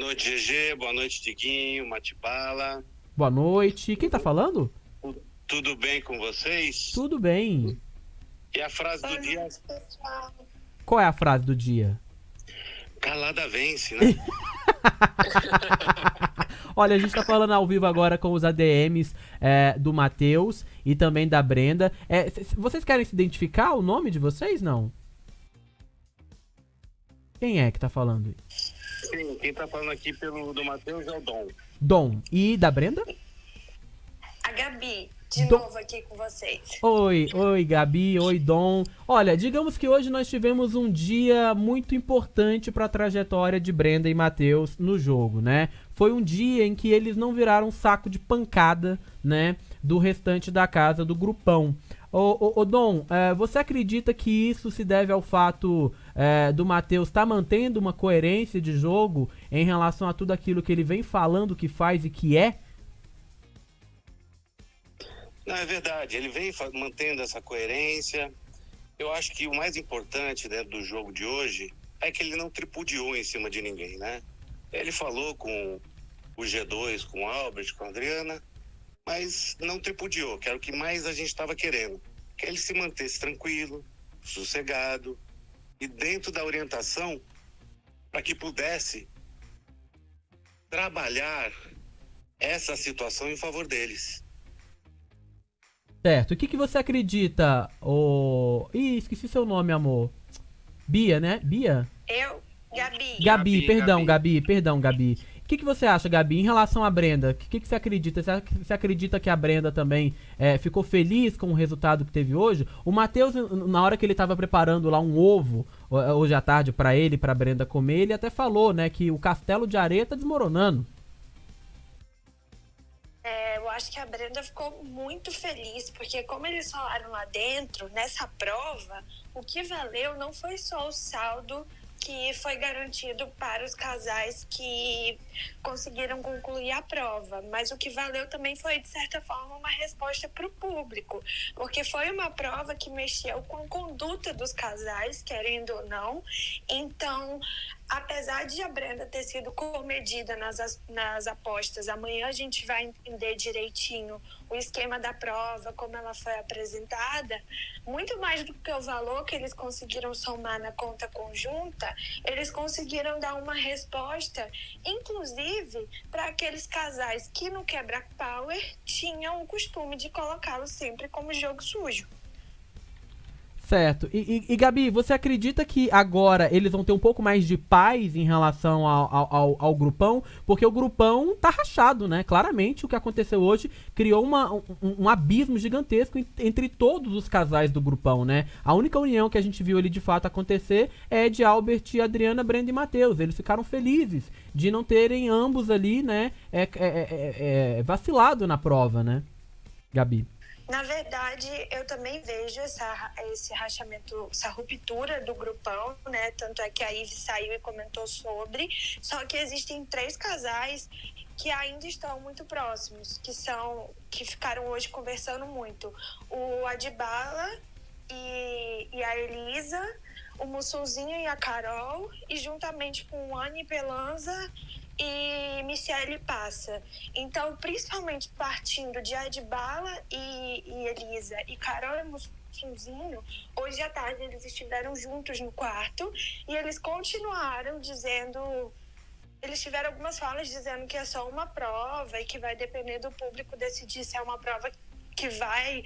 noite, GG. Boa noite, Diguinho, Matibala. Boa noite. Quem tá falando? Tudo bem com vocês? Tudo bem. E a frase do dia? Pessoal. Qual é a frase do dia? Calada vence, né? Olha, a gente tá falando ao vivo agora com os ADMs do Matheus e também da Brenda. Vocês querem se identificar o nome de vocês, não? Quem é que tá falando? Sim, quem tá falando aqui do Matheus é o Dom. Dom. E da Brenda? A Gabi, de novo aqui com vocês. Oi, Gabi. Oi, Dom. Olha, digamos que hoje nós tivemos um dia muito importante para a trajetória de Brenda e Matheus no jogo, né? Foi um dia em que eles não viraram um saco de pancada, né? Do restante da casa, do grupão. Ô Dom, você acredita que isso se deve ao fato do Matheus estar mantendo uma coerência de jogo em relação a tudo aquilo que ele vem falando, que faz e que é? Não, é verdade. Ele vem mantendo essa coerência. Eu acho que o mais importante dentro do jogo de hoje é que ele não tripudiou em cima de ninguém, né? Ele falou com o G2, com o Albert, com a Adriana, mas não tripudiou, que era o que mais a gente estava querendo. Que ele se mantesse tranquilo, sossegado e dentro da orientação para que pudesse trabalhar essa situação em favor deles. Certo. O que você acredita, Ih, esqueci seu nome, amor. Bia, né? Bia? Gabi. Gabi, perdão, Gabi. O que você acha, Gabi, em relação à Brenda? O que você acredita? Você acredita que a Brenda também ficou feliz com o resultado que teve hoje? O Matheus, na hora que ele tava preparando lá um ovo, hoje à tarde, pra ele e pra Brenda comer, ele até falou, né, que o castelo de areia tá desmoronando. Eu acho que a Brenda ficou muito feliz, porque como eles falaram lá dentro, nessa prova, o que valeu não foi só o saldo que foi garantido para os casais que conseguiram concluir a prova, mas o que valeu também foi, de certa forma, uma resposta para o público, porque foi uma prova que mexeu com a conduta dos casais, querendo ou não. Então, apesar de a Brenda ter sido comedida nas apostas, amanhã a gente vai entender direitinho o esquema da prova, como ela foi apresentada, muito mais do que o valor que eles conseguiram somar na conta conjunta, eles conseguiram dar uma resposta, inclusive para aqueles casais que no Quebra Power tinham o costume de colocá-lo sempre como jogo sujo. Certo. E Gabi, você acredita que agora eles vão ter um pouco mais de paz em relação ao grupão? Porque o grupão tá rachado, né? Claramente o que aconteceu hoje criou um abismo gigantesco entre todos os casais do grupão, né? A única união que a gente viu ali de fato acontecer é de Albert, Adriana, Brenda e Matheus. Eles ficaram felizes de não terem ambos ali, né? Vacilado na prova, né, Gabi? Na verdade, eu também vejo esse rachamento, essa ruptura do grupão, né? Tanto é que a Ive saiu e comentou sobre. Só que existem 3 casais que ainda estão muito próximos, que ficaram hoje conversando muito. O Adbala e a Elisa, o Mussunzinho e a Carol, e juntamente com o Anne Pelanza e Michele Passa. Então, principalmente partindo de Adbala e Elisa e Carol e Mussunzinho, hoje à tarde eles estiveram juntos no quarto e eles continuaram dizendo... Eles tiveram algumas falas dizendo que é só uma prova e que vai depender do público decidir se é uma prova que vai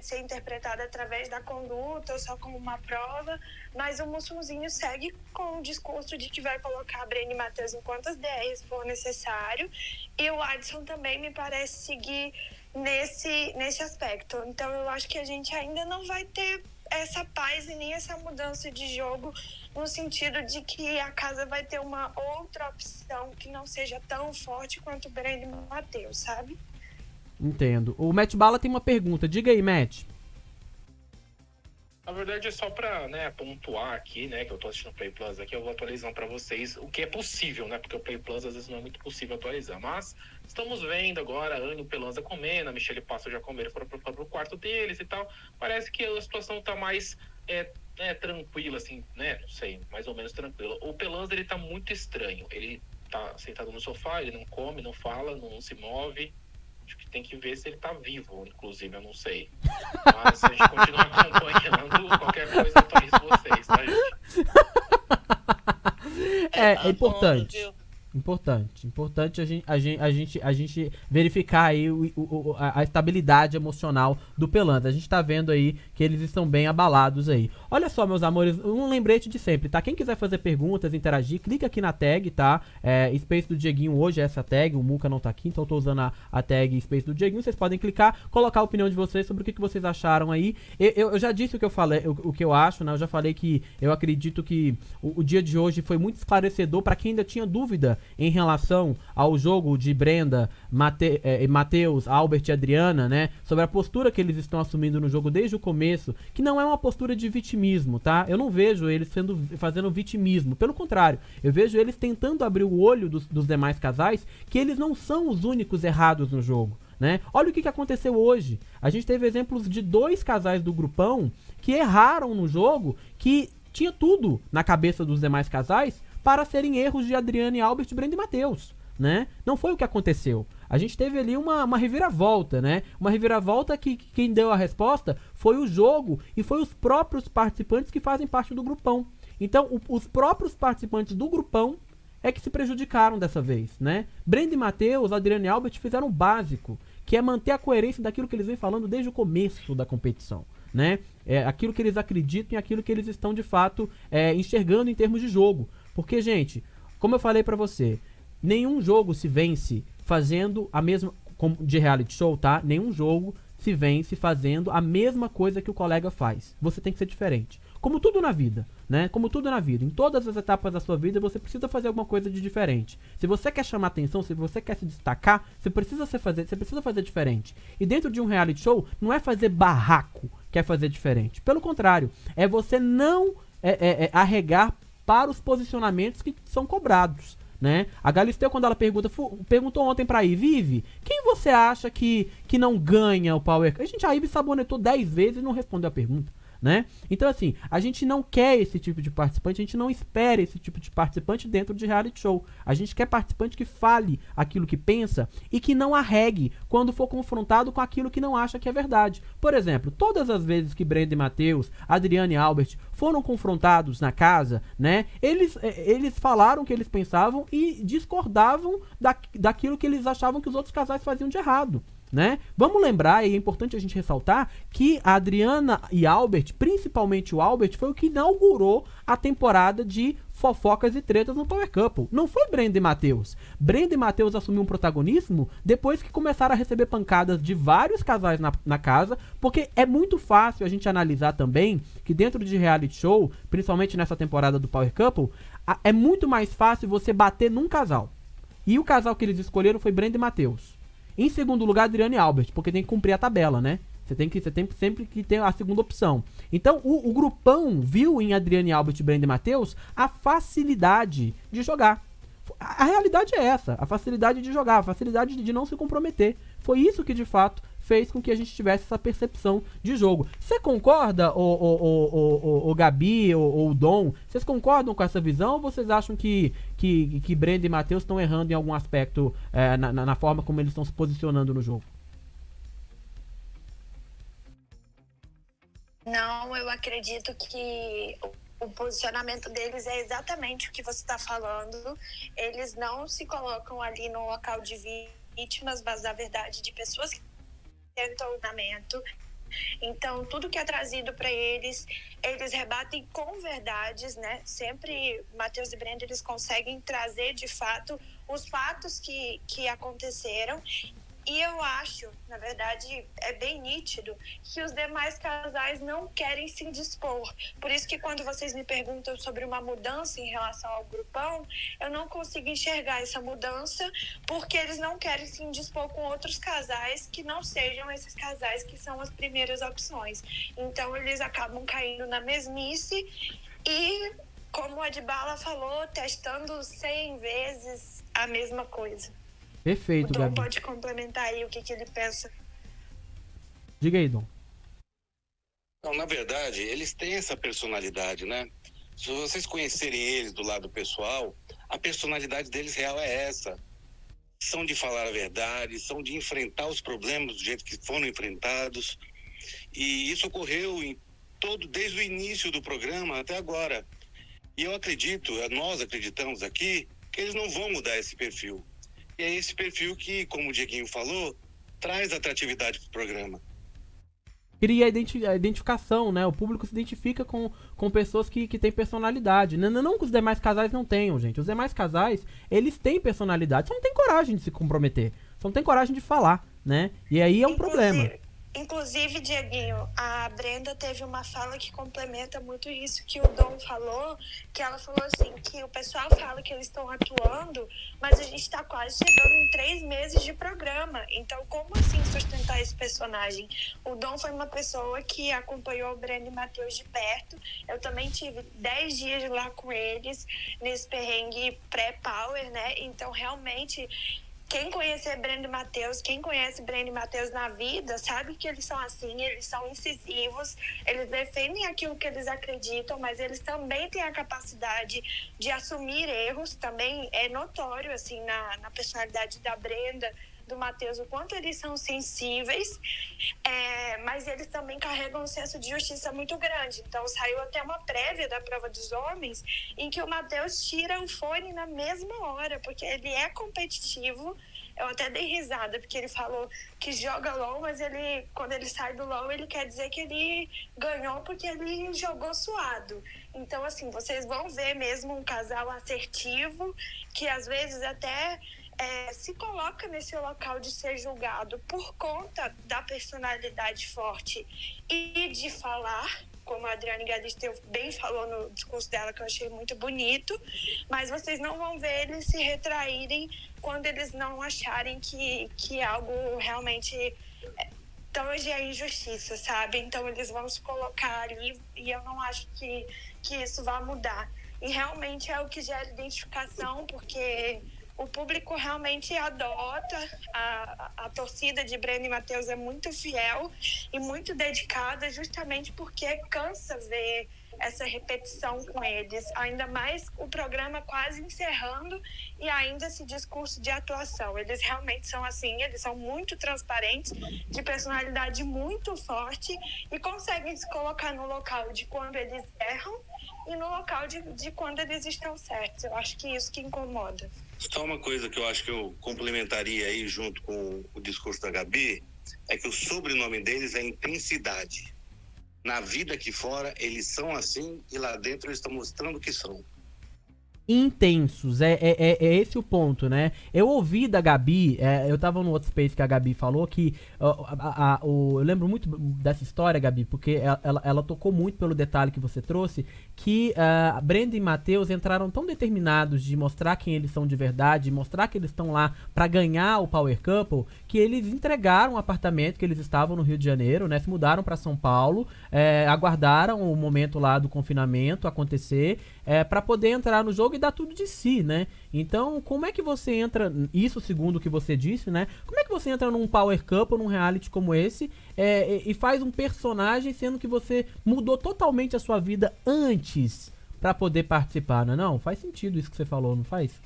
ser interpretada através da conduta ou só como uma prova, mas o Mussunzinho segue com o discurso de que vai colocar a Brenda e Matheus em quantas DRs for necessário, e o Adson também me parece seguir nesse aspecto. Então eu acho que a gente ainda não vai ter essa paz e nem essa mudança de jogo, no sentido de que a casa vai ter uma outra opção que não seja tão forte quanto Brenda e Matheus, sabe? Entendo. O Matt Bala tem uma pergunta. Diga aí, Matt. Na verdade, é só pra, né, pontuar aqui, né, que eu tô assistindo o Play Plus aqui, eu vou atualizando pra vocês o que é possível, né, porque o Play Plus às vezes não é muito possível atualizar, mas estamos vendo agora a Anne e o Pelanza comendo, a Michelle Passa já comeram, foram pro quarto deles e tal, parece que a situação tá mais tranquila, assim, né? Não sei, mais ou menos tranquila. O Pelanza, ele tá muito estranho. Ele tá sentado no sofá, ele não come, não fala, não se move. Acho que tem que ver se ele tá vivo, inclusive, eu não sei. Mas a gente continua acompanhando. Qualquer coisa eu atualizo vocês, tá, gente? É importante. Importante a gente verificar aí a estabilidade emocional do Pelanza. A gente tá vendo aí que eles estão bem abalados aí. Olha só, meus amores, um lembrete de sempre, tá? Quem quiser fazer perguntas, interagir, clica aqui na tag, tá? Space do Dieguinho hoje é essa tag, o Muca não tá aqui, então eu tô usando a tag Space do Dieguinho. Vocês podem clicar, colocar a opinião de vocês sobre o que vocês acharam aí. Eu já disse o que eu falei, o que eu acho, né? Eu já falei que eu acredito que o dia de hoje foi muito esclarecedor para quem ainda tinha dúvida em relação ao jogo de Brenda, Matheus, Albert e Adriana, né? Sobre a postura que eles estão assumindo no jogo desde o começo, que não é uma postura de vitimismo, tá? Eu não vejo eles fazendo vitimismo, pelo contrário, eu vejo eles tentando abrir o olho dos demais casais, que eles não são os únicos errados no jogo, né? Olha o que aconteceu hoje. A gente teve exemplos de 2 casais do grupão que erraram no jogo, que tinha tudo na cabeça dos demais casais para serem erros de Adriana e Albert, Brenda e Matheus, né? Não foi o que aconteceu. A gente teve ali uma reviravolta, né? Uma reviravolta que quem deu a resposta foi o jogo e foi os próprios participantes que fazem parte do grupão. Então, os próprios participantes do grupão é que se prejudicaram dessa vez, né? Brenda e Matheus, Adriana e Albert fizeram o básico, que é manter a coerência daquilo que eles vêm falando desde o começo da competição, né? Aquilo que eles acreditam e aquilo que eles estão de fato enxergando em termos de jogo. Porque, gente, como eu falei pra você, nenhum jogo se vence fazendo a mesma, de reality show, tá? Nenhum jogo se vence fazendo a mesma coisa que o colega faz. Você tem que ser diferente. Como tudo na vida, né? Como tudo na vida. Em todas as etapas da sua vida, você precisa fazer alguma coisa de diferente. Se você quer chamar atenção, se você quer se destacar, você precisa fazer diferente. E dentro de um reality show, não é fazer barraco que é fazer diferente. Pelo contrário, é você não arregar para os posicionamentos que são cobrados, né? A Galisteu, quando ela perguntou ontem pra Ive, quem você acha que não ganha o Power Cup? A Ive sabonetou 10 vezes e não respondeu a pergunta, né? Então, assim, a gente não quer esse tipo de participante, a gente não espera esse tipo de participante dentro de reality show. A gente quer participante que fale aquilo que pensa e que não arregue quando for confrontado com aquilo que não acha que é verdade. Por exemplo, todas as vezes que Brenda e Matheus, Adriana e Albert foram confrontados na casa, né? Eles falaram o que eles pensavam e discordavam daquilo que eles achavam que os outros casais faziam de errado, né? Vamos lembrar, e é importante a gente ressaltar, que a Adriana e Albert, principalmente o Albert, foi o que inaugurou a temporada de fofocas e tretas no Power Couple. Não foi Brenda e Matheus. Brenda e Matheus assumiram um protagonismo depois que começaram a receber pancadas de vários casais na casa, porque é muito fácil a gente analisar também que dentro de reality show, principalmente nessa temporada do Power Couple, é muito mais fácil você bater num casal. E o casal que eles escolheram foi Brenda e Matheus. Em segundo lugar, Adriana e Albert, porque tem que cumprir a tabela, né? Você tem sempre que ter a segunda opção. Então, o grupão viu em Adriana e Albert, Brenda e Matheus a facilidade de jogar. A realidade é essa, a facilidade de jogar, a facilidade de não se comprometer. Foi isso que, de fato, fez com que a gente tivesse essa percepção de jogo. Você concorda, o Gabi ou o Dom? Vocês concordam com essa visão ou vocês acham que Brenda e Matheus estão errando em algum aspecto na forma como eles estão se posicionando no jogo? Não, eu acredito que o posicionamento deles é exatamente o que você está falando. Eles não se colocam ali no local de vítimas, mas na verdade de pessoas que tentam o julgamento. Então, tudo que é trazido para eles rebatem com verdades, né? Sempre, Matheus e Brenda, eles conseguem trazer de fato os fatos que aconteceram. E eu acho, na verdade, é bem nítido que os demais casais não querem se indispor. Por isso que quando vocês me perguntam sobre uma mudança em relação ao grupão, eu não consigo enxergar essa mudança porque eles não querem se indispor com outros casais que não sejam esses casais que são as primeiras opções. Então, eles acabam caindo na mesmice e, como a Adbala falou, testando 100 vezes a mesma coisa. Perfeito, o Dom Gabi. pode complementar aí o que ele pensa. Diga aí, Dom. Não, na verdade, eles têm essa personalidade, né? Se vocês conhecerem eles do lado pessoal, a personalidade deles real é essa. São de falar a verdade, são de enfrentar os problemas do jeito que foram enfrentados. E isso ocorreu desde o início do programa até agora. E eu acredito, nós acreditamos aqui, que eles não vão mudar esse perfil. E é esse perfil que, como o Dieguinho falou, traz atratividade para o programa. Cria a identificação, né? O público se identifica com pessoas que têm personalidade. Não que os demais casais não tenham, gente. Os demais casais, eles têm personalidade. Só não tem coragem de se comprometer. Só não tem coragem de falar, né? E aí é um problema. Inclusive, Dieguinho, a Brenda teve uma fala que complementa muito isso que o Dom falou, que ela falou assim, que o pessoal fala que eles estão atuando, mas a gente está quase chegando em 3 meses de programa. Então, como assim sustentar esse personagem? O Dom foi uma pessoa que acompanhou o Brenda e Matheus de perto. Eu também tive 10 dias lá com eles, nesse perrengue pré-power, né? Então, realmente... Quem conhecer Brenda e Matheus, quem conhece Brenda e Matheus na vida, sabe que eles são assim, eles são incisivos, eles defendem aquilo que eles acreditam, mas eles também têm a capacidade de assumir erros, também é notório, assim, na personalidade da Brenda, do Matheus, o quanto eles são sensíveis, mas eles também carregam um senso de justiça muito grande. Então, saiu até uma prévia da prova dos homens em que o Matheus tira o fone na mesma hora, porque ele é competitivo. Eu até dei risada, porque ele falou que joga LOL, mas quando ele sai do LOL, ele quer dizer que ele ganhou porque ele jogou suado. Então, assim, vocês vão ver mesmo um casal assertivo, que às vezes até... se coloca nesse local de ser julgado por conta da personalidade forte e de falar, como a Adriane Galisteu bem falou no discurso dela, que eu achei muito bonito, mas vocês não vão ver eles se retraírem quando eles não acharem que algo realmente tange a injustiça, sabe? Então eles vão se colocar ali e eu não acho que isso vai mudar. E realmente é o que gera identificação, porque... o público realmente adota, a torcida de Brenda e Matheus é muito fiel e muito dedicada, justamente porque cansa ver essa repetição com eles. Ainda mais o programa quase encerrando e ainda esse discurso de atuação. Eles realmente são assim, eles são muito transparentes, de personalidade muito forte e conseguem se colocar no local de quando eles erram e no local de quando eles estão certos. Eu acho que isso que incomoda. Só uma coisa que eu acho que eu complementaria aí junto com o discurso da Gabi, é que o sobrenome deles é intensidade. Na vida aqui fora, eles são assim e lá dentro eles estão mostrando que são. Intensos, é esse o ponto, né? Eu ouvi da Gabi, eu tava no outro space que a Gabi falou que eu lembro muito dessa história, Gabi, porque ela tocou muito pelo detalhe que você trouxe, que Brenda e Matheus entraram tão determinados de mostrar quem eles são de verdade, mostrar que eles estão lá pra ganhar o Power Couple, que eles entregaram o apartamento que eles estavam no Rio de Janeiro, né? Se mudaram pra São Paulo, aguardaram o momento lá do confinamento acontecer, pra poder entrar no jogo e dar tudo de si, né? Então, como é que você entra, isso segundo o que você disse, né? Como é que você entra num Power Couple, num reality como esse, e faz um personagem sendo que você mudou totalmente a sua vida antes pra poder participar, né? Não, faz sentido isso que você falou, não faz?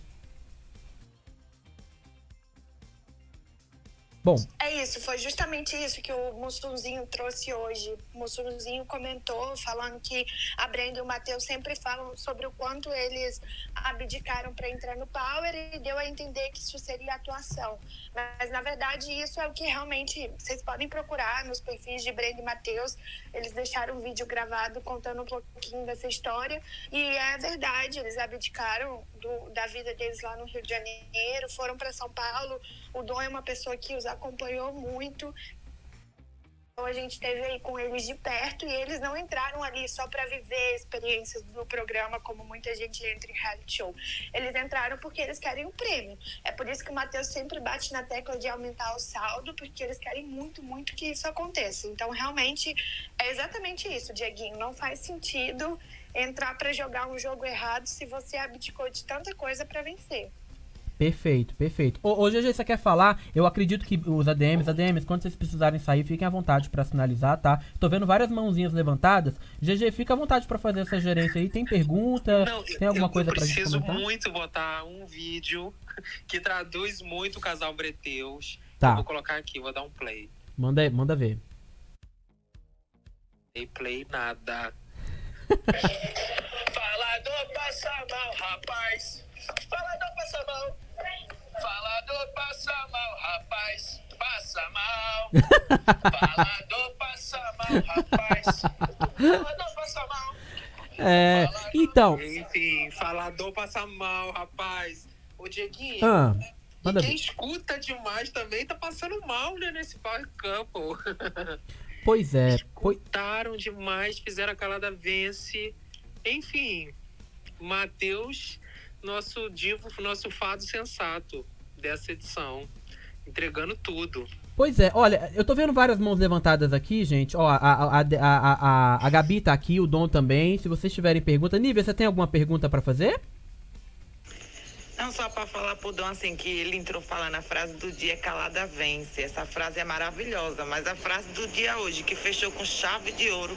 Bom. É isso, foi justamente isso que o Mussunzinho trouxe hoje. O Mussunzinho comentou, falando que a Brenda e o Matheus sempre falam sobre o quanto eles abdicaram para entrar no Power e deu a entender que isso seria atuação. Mas, na verdade, isso é o que realmente vocês podem procurar nos perfis de Brenda e Matheus. Eles deixaram um vídeo gravado contando um pouquinho dessa história. E é verdade, eles abdicaram da vida deles lá no Rio de Janeiro, foram para São Paulo. O Dom é uma pessoa que os acompanhou muito. Então a gente esteve aí com eles de perto e eles não entraram ali só para viver experiências do programa, como muita gente entra em reality show. Eles entraram porque eles querem um prêmio. É por isso que o Matheus sempre bate na tecla de aumentar o saldo, porque eles querem muito, muito que isso aconteça. Então, realmente, é exatamente isso, Dieguinho. Não faz sentido entrar para jogar um jogo errado se você abdicou de tanta coisa para vencer. Perfeito, perfeito. Ô, GG, você quer falar? Eu acredito que os ADMs, quando vocês precisarem sair, fiquem à vontade pra sinalizar, tá? Tô vendo várias mãozinhas levantadas. GG, fica à vontade pra fazer essa gerência aí. Tem pergunta? Não, Tem alguma coisa pra gente preciso comentar? muito botar um vídeo que traduz muito o casal Breteus. Tá. Eu vou colocar aqui, vou dar um play. Manda ver. Ei, play nada. Falador passa mal, rapaz. Falador passa mal. Falador passa mal, rapaz. Passa mal. Falador passa mal, rapaz. Falador passa mal. Então... Enfim, falador passa mal, rapaz. Ô, Dieguinho, manda quem ver. escuta demais também tá passando mal, né, nesse Power Couple. Pois é. Escutaram demais, fizeram a calada vence. Enfim, Matheus, nosso divo, nosso fado sensato dessa edição. Entregando tudo. Pois é, olha, eu tô vendo várias mãos levantadas aqui, gente. Ó, a Gabi tá aqui, o Dom também. Se vocês tiverem pergunta. Nívia, você tem alguma pergunta pra fazer? Não, só para falar pro Dom, assim, que ele entrou falando a frase do dia calada vence. Essa frase é maravilhosa, mas a frase do dia hoje, que fechou com chave de ouro,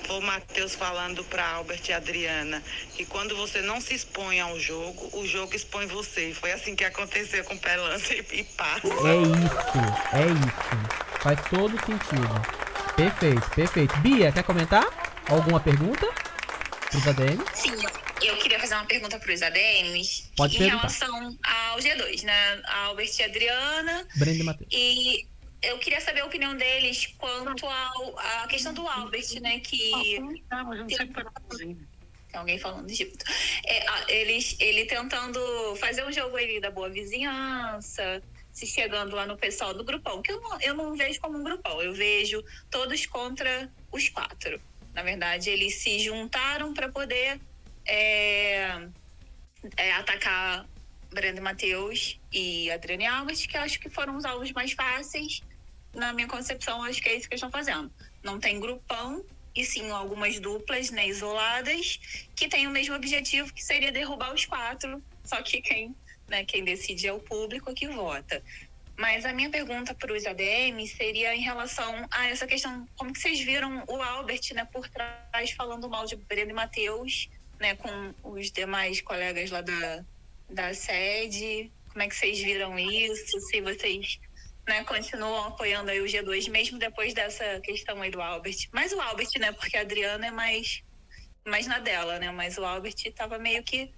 foi o Matheus falando para Albert e Adriana, que quando você não se expõe ao jogo, o jogo expõe você. Foi assim que aconteceu com Pelanza e Passa. É isso. Faz todo sentido. Perfeito. Bia, quer comentar? Alguma pergunta pros ADM? Sim, eu queria fazer uma pergunta para os ADMs Pode perguntar. Relação ao G2, né? A Albert e a Adriana. Brenda e Matheus. E eu queria saber a opinião deles quanto à questão do Albert, né? Que tem alguém falando junto. Ele tentando fazer um jogo ali da boa vizinhança, se chegando lá no pessoal do grupão, que eu não vejo como um grupão, eu vejo todos contra os 4. Na verdade, eles se juntaram para poder atacar Brenda e Matheus e Adriana e Albert, que eu acho que foram os alvos mais fáceis. Na minha concepção, acho que é isso que eles estão fazendo. Não tem grupão, e sim algumas duplas, né, isoladas, que têm o mesmo objetivo, que seria derrubar os 4, só que quem decide é o público que vota. Mas a minha pergunta para os ADM seria em relação a essa questão, como que vocês viram o Albert, né, por trás, falando mal de Brenda e Matheus, né, com os demais colegas lá da sede. Como é que vocês viram isso? Se vocês, né, continuam apoiando aí o G2, mesmo depois dessa questão aí do Albert. Mas o Albert, né, porque a Adriana é mais na dela, né, mas o Albert tava meio que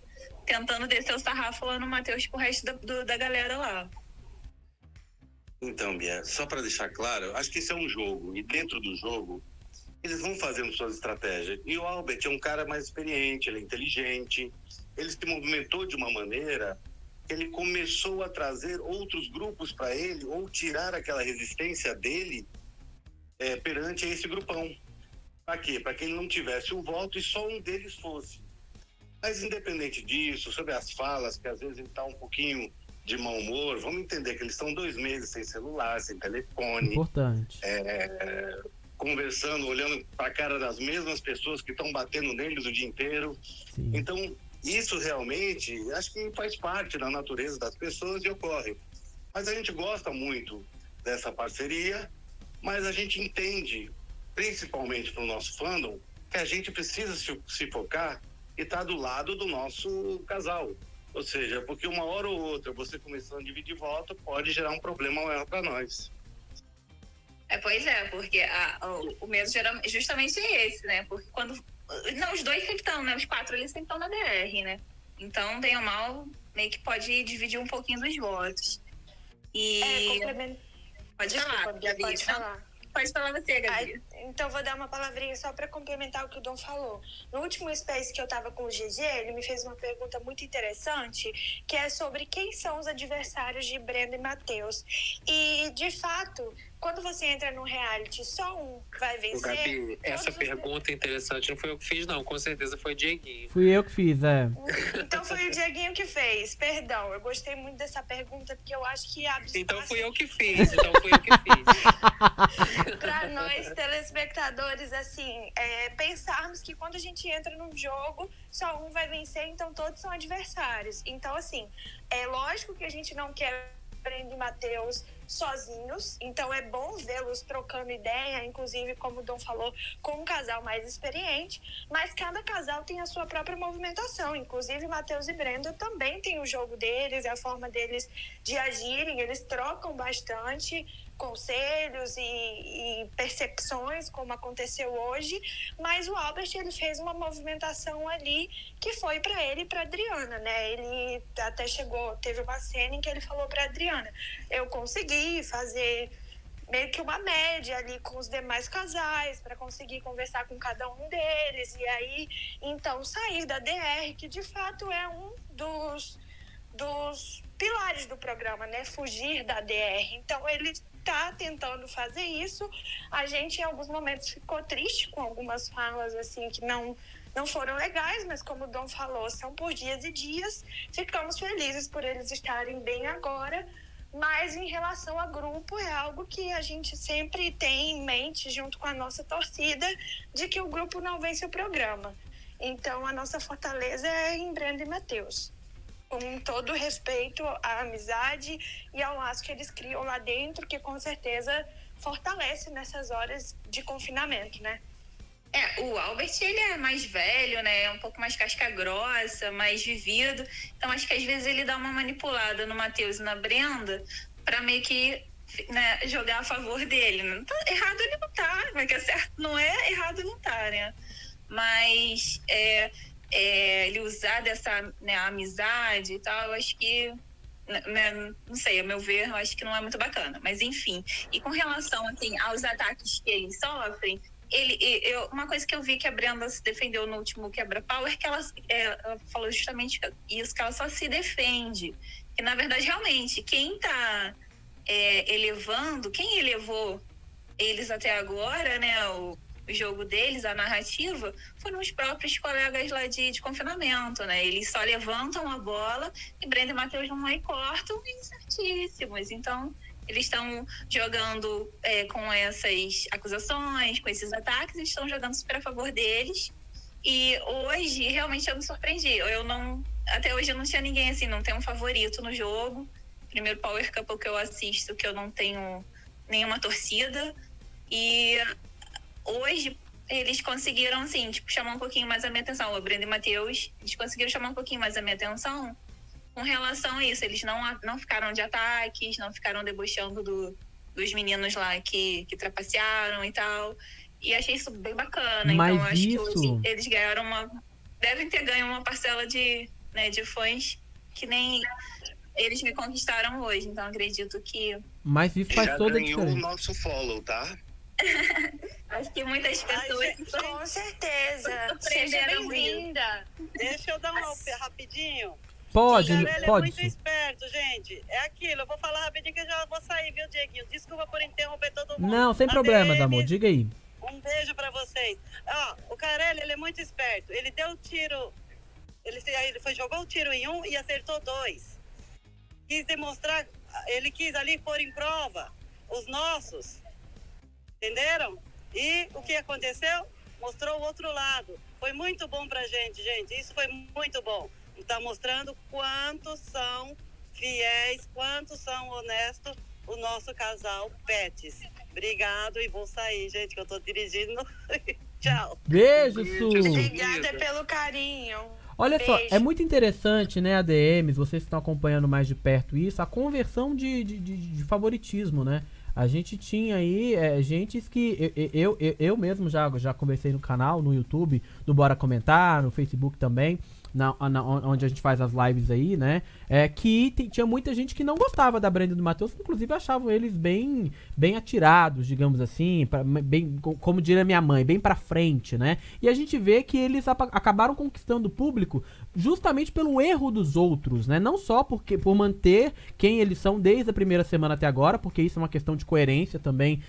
tentando descer o sarrafo lá no Matheus com o resto da galera lá. Então, Bia, só para deixar claro, acho que isso é um jogo, e dentro do jogo, eles vão fazendo suas estratégias. E o Albert é um cara mais experiente, ele é inteligente, ele se movimentou de uma maneira que ele começou a trazer outros grupos para ele, ou tirar aquela resistência dele perante esse grupão. Para quê? Para que ele não tivesse o voto e só um deles fosse. Mas independente disso, sobre as falas, que às vezes ele está um pouquinho de mau humor, vamos entender que eles estão 2 meses sem celular, sem telefone. Importante. Conversando, olhando para a cara das mesmas pessoas que estão batendo neles o dia inteiro. Sim. Então, isso realmente, acho que faz parte da natureza das pessoas e ocorre. Mas a gente gosta muito dessa parceria, mas a gente entende, principalmente para o nosso fandom, que a gente precisa se focar e estar do lado do nosso casal. Ou seja, porque uma hora ou outra você começando a dividir voto pode gerar um problema maior para nós. Pois é, porque o medo justamente é esse, né? Porque quando... Não, os 2 sempre estão, né? Os 4 eles sempre estão na DR, né? Então, bem ou mal, meio que pode dividir um pouquinho dos votos. E... Pode falar, Gabi. Pode falar. Pode falar você, Gabi. Então, vou dar uma palavrinha só para complementar o que o Dom falou. No último Space que eu estava com o GG, ele me fez uma pergunta muito interessante, que é sobre quem são os adversários de Brenda e Matheus. E, de fato, quando você entra num reality, só um vai O vencer. Gabi, essa todos os pergunta interessante não foi eu que fiz, não. Com certeza foi o Dieguinho. Fui eu que fiz, Então foi o Dieguinho que fez. Perdão, eu gostei muito dessa pergunta, porque eu acho que abre Então espaço fui eu que fiz, para nós, telespectadores, assim, pensarmos que quando a gente entra num jogo, só um vai vencer, então todos são adversários. Então, assim, é lógico que a gente não quer Brenda e Matheus sozinhos, então é bom vê-los trocando ideia, inclusive, como o Dom falou, com um casal mais experiente, mas cada casal tem a sua própria movimentação, inclusive Matheus e Brenda também tem o jogo deles, a forma deles de agirem, eles trocam bastante conselhos e percepções, como aconteceu hoje, mas o Albert, ele fez uma movimentação ali que foi para ele e para Adriana, né? Ele até teve uma cena em que ele falou para Adriana: eu consegui fazer meio que uma média ali com os demais casais para conseguir conversar com cada um deles, e aí então sair da DR, que de fato é um dos pilares do programa, né? Fugir da DR. Então ele tá tentando fazer isso. A gente em alguns momentos ficou triste com algumas falas assim que não foram legais, mas como o Dom falou, são por dias e dias. Ficamos felizes por eles estarem bem agora, mas em relação a grupo é algo que a gente sempre tem em mente junto com a nossa torcida, de que o grupo não vence o programa. Então a nossa fortaleza é em Brenda e Matheus, com todo respeito à amizade e ao laço que eles criam lá dentro, que com certeza fortalece nessas horas de confinamento, né? O Albert, ele é mais velho, né? Um pouco mais casca grossa, mais vivido. Então, acho que às vezes ele dá uma manipulada no Matheus e na Brenda para meio que, né, jogar a favor dele. Não tá, errado ele não tá, mas que é certo não é, errado não tá, né? Mas ele usar dessa, né, amizade e tal, eu acho que, né, não sei, a meu ver, eu acho que não é muito bacana. Mas, enfim. E com relação, assim, aos ataques que eles sofrem, uma coisa que eu vi que a Brenda se defendeu no último quebra-pau é que ela falou justamente isso, que ela só se defende. Que, na verdade, realmente, quem tá quem elevou eles até agora, né, o jogo deles, a narrativa, foram os próprios colegas lá de confinamento, né? Eles só levantam a bola e Brenda e Matheus vão lá e cortam, e certíssimos. Então, eles estão jogando com essas acusações, com esses ataques, eles estão jogando super a favor deles. E hoje, realmente, eu me surpreendi. Até hoje eu não tinha ninguém assim, não tem um favorito no jogo. Primeiro Power Couple que eu assisto, que eu não tenho nenhuma torcida. E hoje eles conseguiram, assim, chamar um pouquinho mais a minha atenção. O Brenda e Matheus, eles conseguiram chamar um pouquinho mais a minha atenção com relação a isso. Eles não ficaram de ataques, não ficaram debochando dos meninos lá que trapacearam e tal. E achei isso bem bacana. Mas então, acho que isso... eles ganharam devem ter ganho uma parcela de fãs que nem eles me conquistaram hoje. Então, acredito que... Mas isso faz toda a ganhou o diferença. nosso follow, tá? Acho que muitas pessoas... Com certeza. Seja surpreenderam bem-vinda. Deixa eu dar um rapidinho. Pode, O Carelli é pode. muito esperto, gente. É aquilo, eu vou falar rapidinho que eu já vou sair, viu, Dieguinho? Desculpa por interromper todo mundo. Não, sem problemas, ADM, amor. Diga aí. Um beijo pra vocês. O Carelli, ele é muito esperto. Ele deu tiro... jogou o tiro em um e acertou 2. Quis demonstrar... Ele quis ali pôr em prova os nossos. Entenderam? E o que aconteceu? Mostrou o outro lado. Foi muito bom pra gente. Isso foi muito bom. Está mostrando quantos são fiéis, quantos são honestos o nosso casal Pets. Obrigado e vou sair, gente, que eu tô dirigindo. Tchau. Beijo, Su. Obrigada pelo carinho. Olha Beijo. só, é muito interessante, né, ADMs, vocês que estão acompanhando mais de perto isso, a conversão de favoritismo, né? A gente tinha aí gentes que eu mesmo já conversei no canal, no YouTube, do Bora Comentar, no Facebook também. onde a gente faz as lives aí, né? Que tinha muita gente que não gostava da Brenda e do Matheus, que inclusive achavam eles bem atirados, digamos assim, bem, como diria minha mãe, bem pra frente, né? E a gente vê que eles acabaram conquistando o público justamente pelo erro dos outros, né? Não só por manter quem eles são desde a primeira semana até agora, porque isso é uma questão de coerência também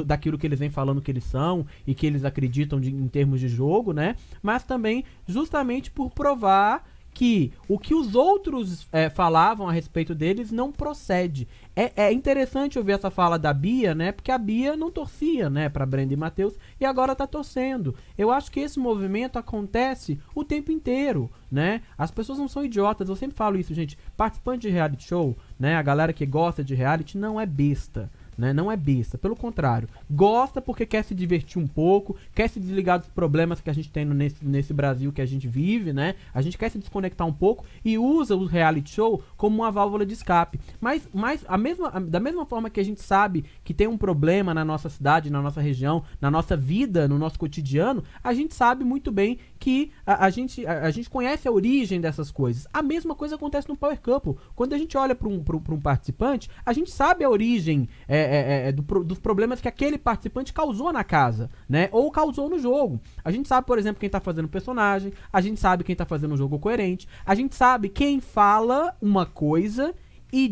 daquilo que eles vêm falando que eles são e que eles acreditam em termos de jogo, né? Mas também justamente por provar que o que os outros falavam a respeito deles não procede. É interessante ouvir essa fala da Bia, né? Porque a Bia não torcia, né, pra Brenda e Matheus e agora tá torcendo. Eu acho que esse movimento acontece o tempo inteiro, né? As pessoas não são idiotas, eu sempre falo isso, gente. Participante de reality show, né? A galera que gosta de reality não é besta. Né? Não é besta, pelo contrário, gosta porque quer se divertir um pouco, quer se desligar dos problemas que a gente tem nesse Brasil que a gente vive, né? A gente quer se desconectar um pouco e usa o reality show como uma válvula de escape. Mas da mesma forma que a gente sabe que tem um problema na nossa cidade, na nossa região, na nossa vida, no nosso cotidiano, a gente sabe muito bem que a gente conhece a origem dessas coisas. A mesma coisa acontece no Power Couple. Quando a gente olha para um participante, a gente sabe a origem dos problemas que aquele participante causou na casa, né? Ou causou no jogo. A gente sabe, por exemplo, quem tá fazendo o personagem, a gente sabe quem tá fazendo um jogo coerente, a gente sabe quem fala uma coisa e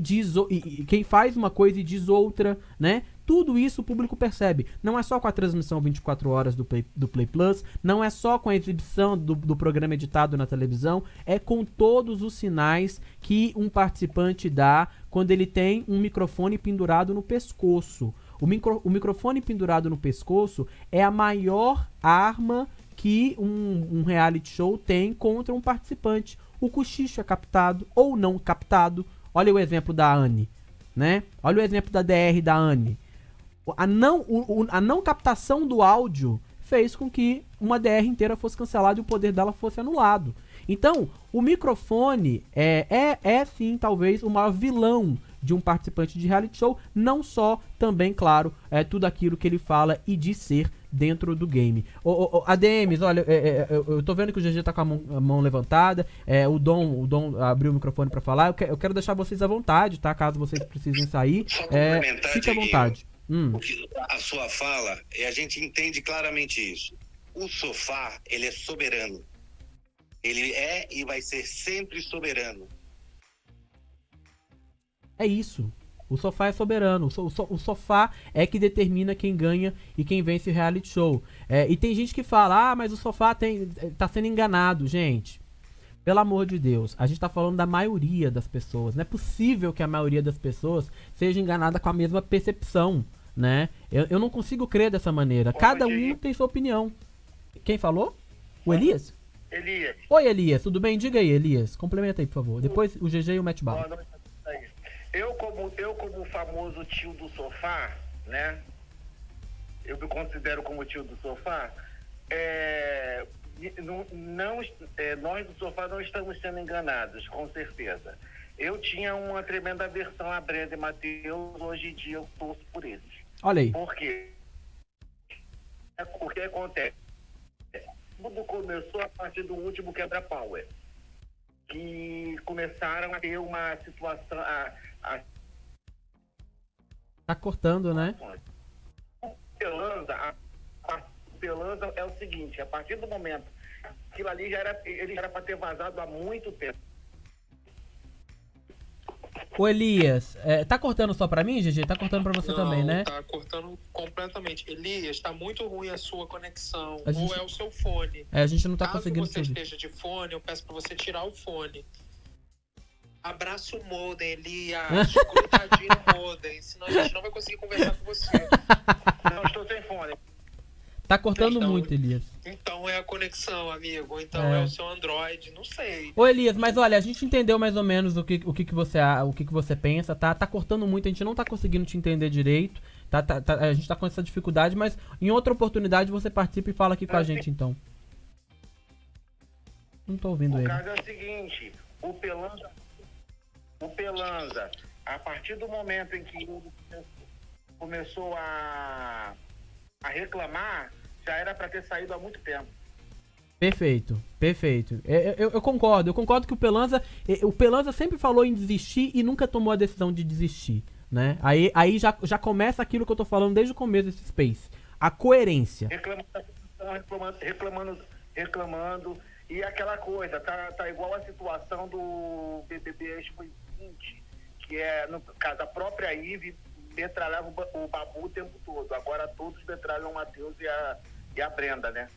quem faz uma coisa e diz outra, né? Tudo isso o público percebe. Não é só com a transmissão 24 horas do Play Plus, não é só com a exibição do programa editado na televisão, é com todos os sinais que um participante dá quando ele tem um microfone pendurado no pescoço. O microfone pendurado no pescoço é a maior arma que um reality show tem contra um participante. O cochicho é captado ou não captado. Olha o exemplo da Anne, né? Olha o exemplo da DR da Anne. A não captação do áudio fez com que uma DR inteira fosse cancelada e o poder dela fosse anulado. Então, o microfone é sim, talvez, o maior vilão de um participante de reality show, não só, também, claro, tudo aquilo que ele fala e diz ser dentro do game. ADMs, olha, eu tô vendo que o GG tá com a mão levantada, o Dom abriu o microfone pra falar, eu quero deixar vocês à vontade, tá? Caso vocês precisem sair, fique à vontade. A sua fala, a gente entende claramente isso. O sofá, ele é soberano. Ele é e vai ser sempre soberano. É isso. O sofá é soberano. O sofá é que determina quem ganha e quem vence o reality show. E tem gente que fala, mas o sofá tá sendo enganado. Gente, pelo amor de Deus, a gente tá falando da maioria das pessoas. Não é possível que a maioria das pessoas seja enganada com a mesma percepção, né? Eu não consigo crer dessa maneira. Cada um tem sua opinião. Quem falou? O Elias? Elias. Oi, Elias. Tudo bem? Diga aí, Elias. Complementa aí, por favor. Depois o GG e o Matt Ball. Eu como famoso tio do sofá, né? Eu me considero como tio do sofá. Nós do sofá não estamos sendo enganados, com certeza. Eu tinha uma tremenda aversão a Brenda e Matheus, hoje em dia eu torço por eles. Olha aí. Por quê? O que acontece? Tudo começou a partir do último quebra-pau, que começaram a ter uma situação... Tá cortando, né? O Pelanza é o seguinte, a partir do momento aquilo ali ele já era para ter vazado há muito tempo. Ô Elias, tá cortando só pra mim, GG? Tá cortando pra você também, né? Tá cortando completamente. Elias, tá muito ruim a sua conexão. Gente... Ou é o seu fone. A gente não tá Caso conseguindo você ouvir. esteja de fone, eu peço pra você tirar o fone. Abraça o modem, Elias. Grudadinho no modem. Senão a gente não vai conseguir conversar com você. Não, estou sem fone. Tá cortando muito, Elias. Então é a conexão, amigo. Então é o seu Android, não sei. Ô Elias, mas olha, a gente entendeu mais ou menos o que você pensa, tá? Tá cortando muito, a gente não tá conseguindo te entender direito. A gente tá com essa dificuldade, mas em outra oportunidade você participa e fala aqui com a gente, então. Não tô ouvindo ele. O caso é o seguinte, o Pelanza, a partir do momento em que ele começou a reclamar, já era para ter saído há muito tempo. Perfeito, perfeito. Eu concordo que o Pelanza sempre falou em desistir e nunca tomou a decisão de desistir, né? Aí já começa aquilo que eu tô falando desde o começo desse Space. A coerência. Reclamando. E aquela coisa, tá igual a situação do BBB 20, que é, no caso, a própria Ive metralhava o Babu o tempo todo. Agora todos metralham o Matheus e a Brenda, né?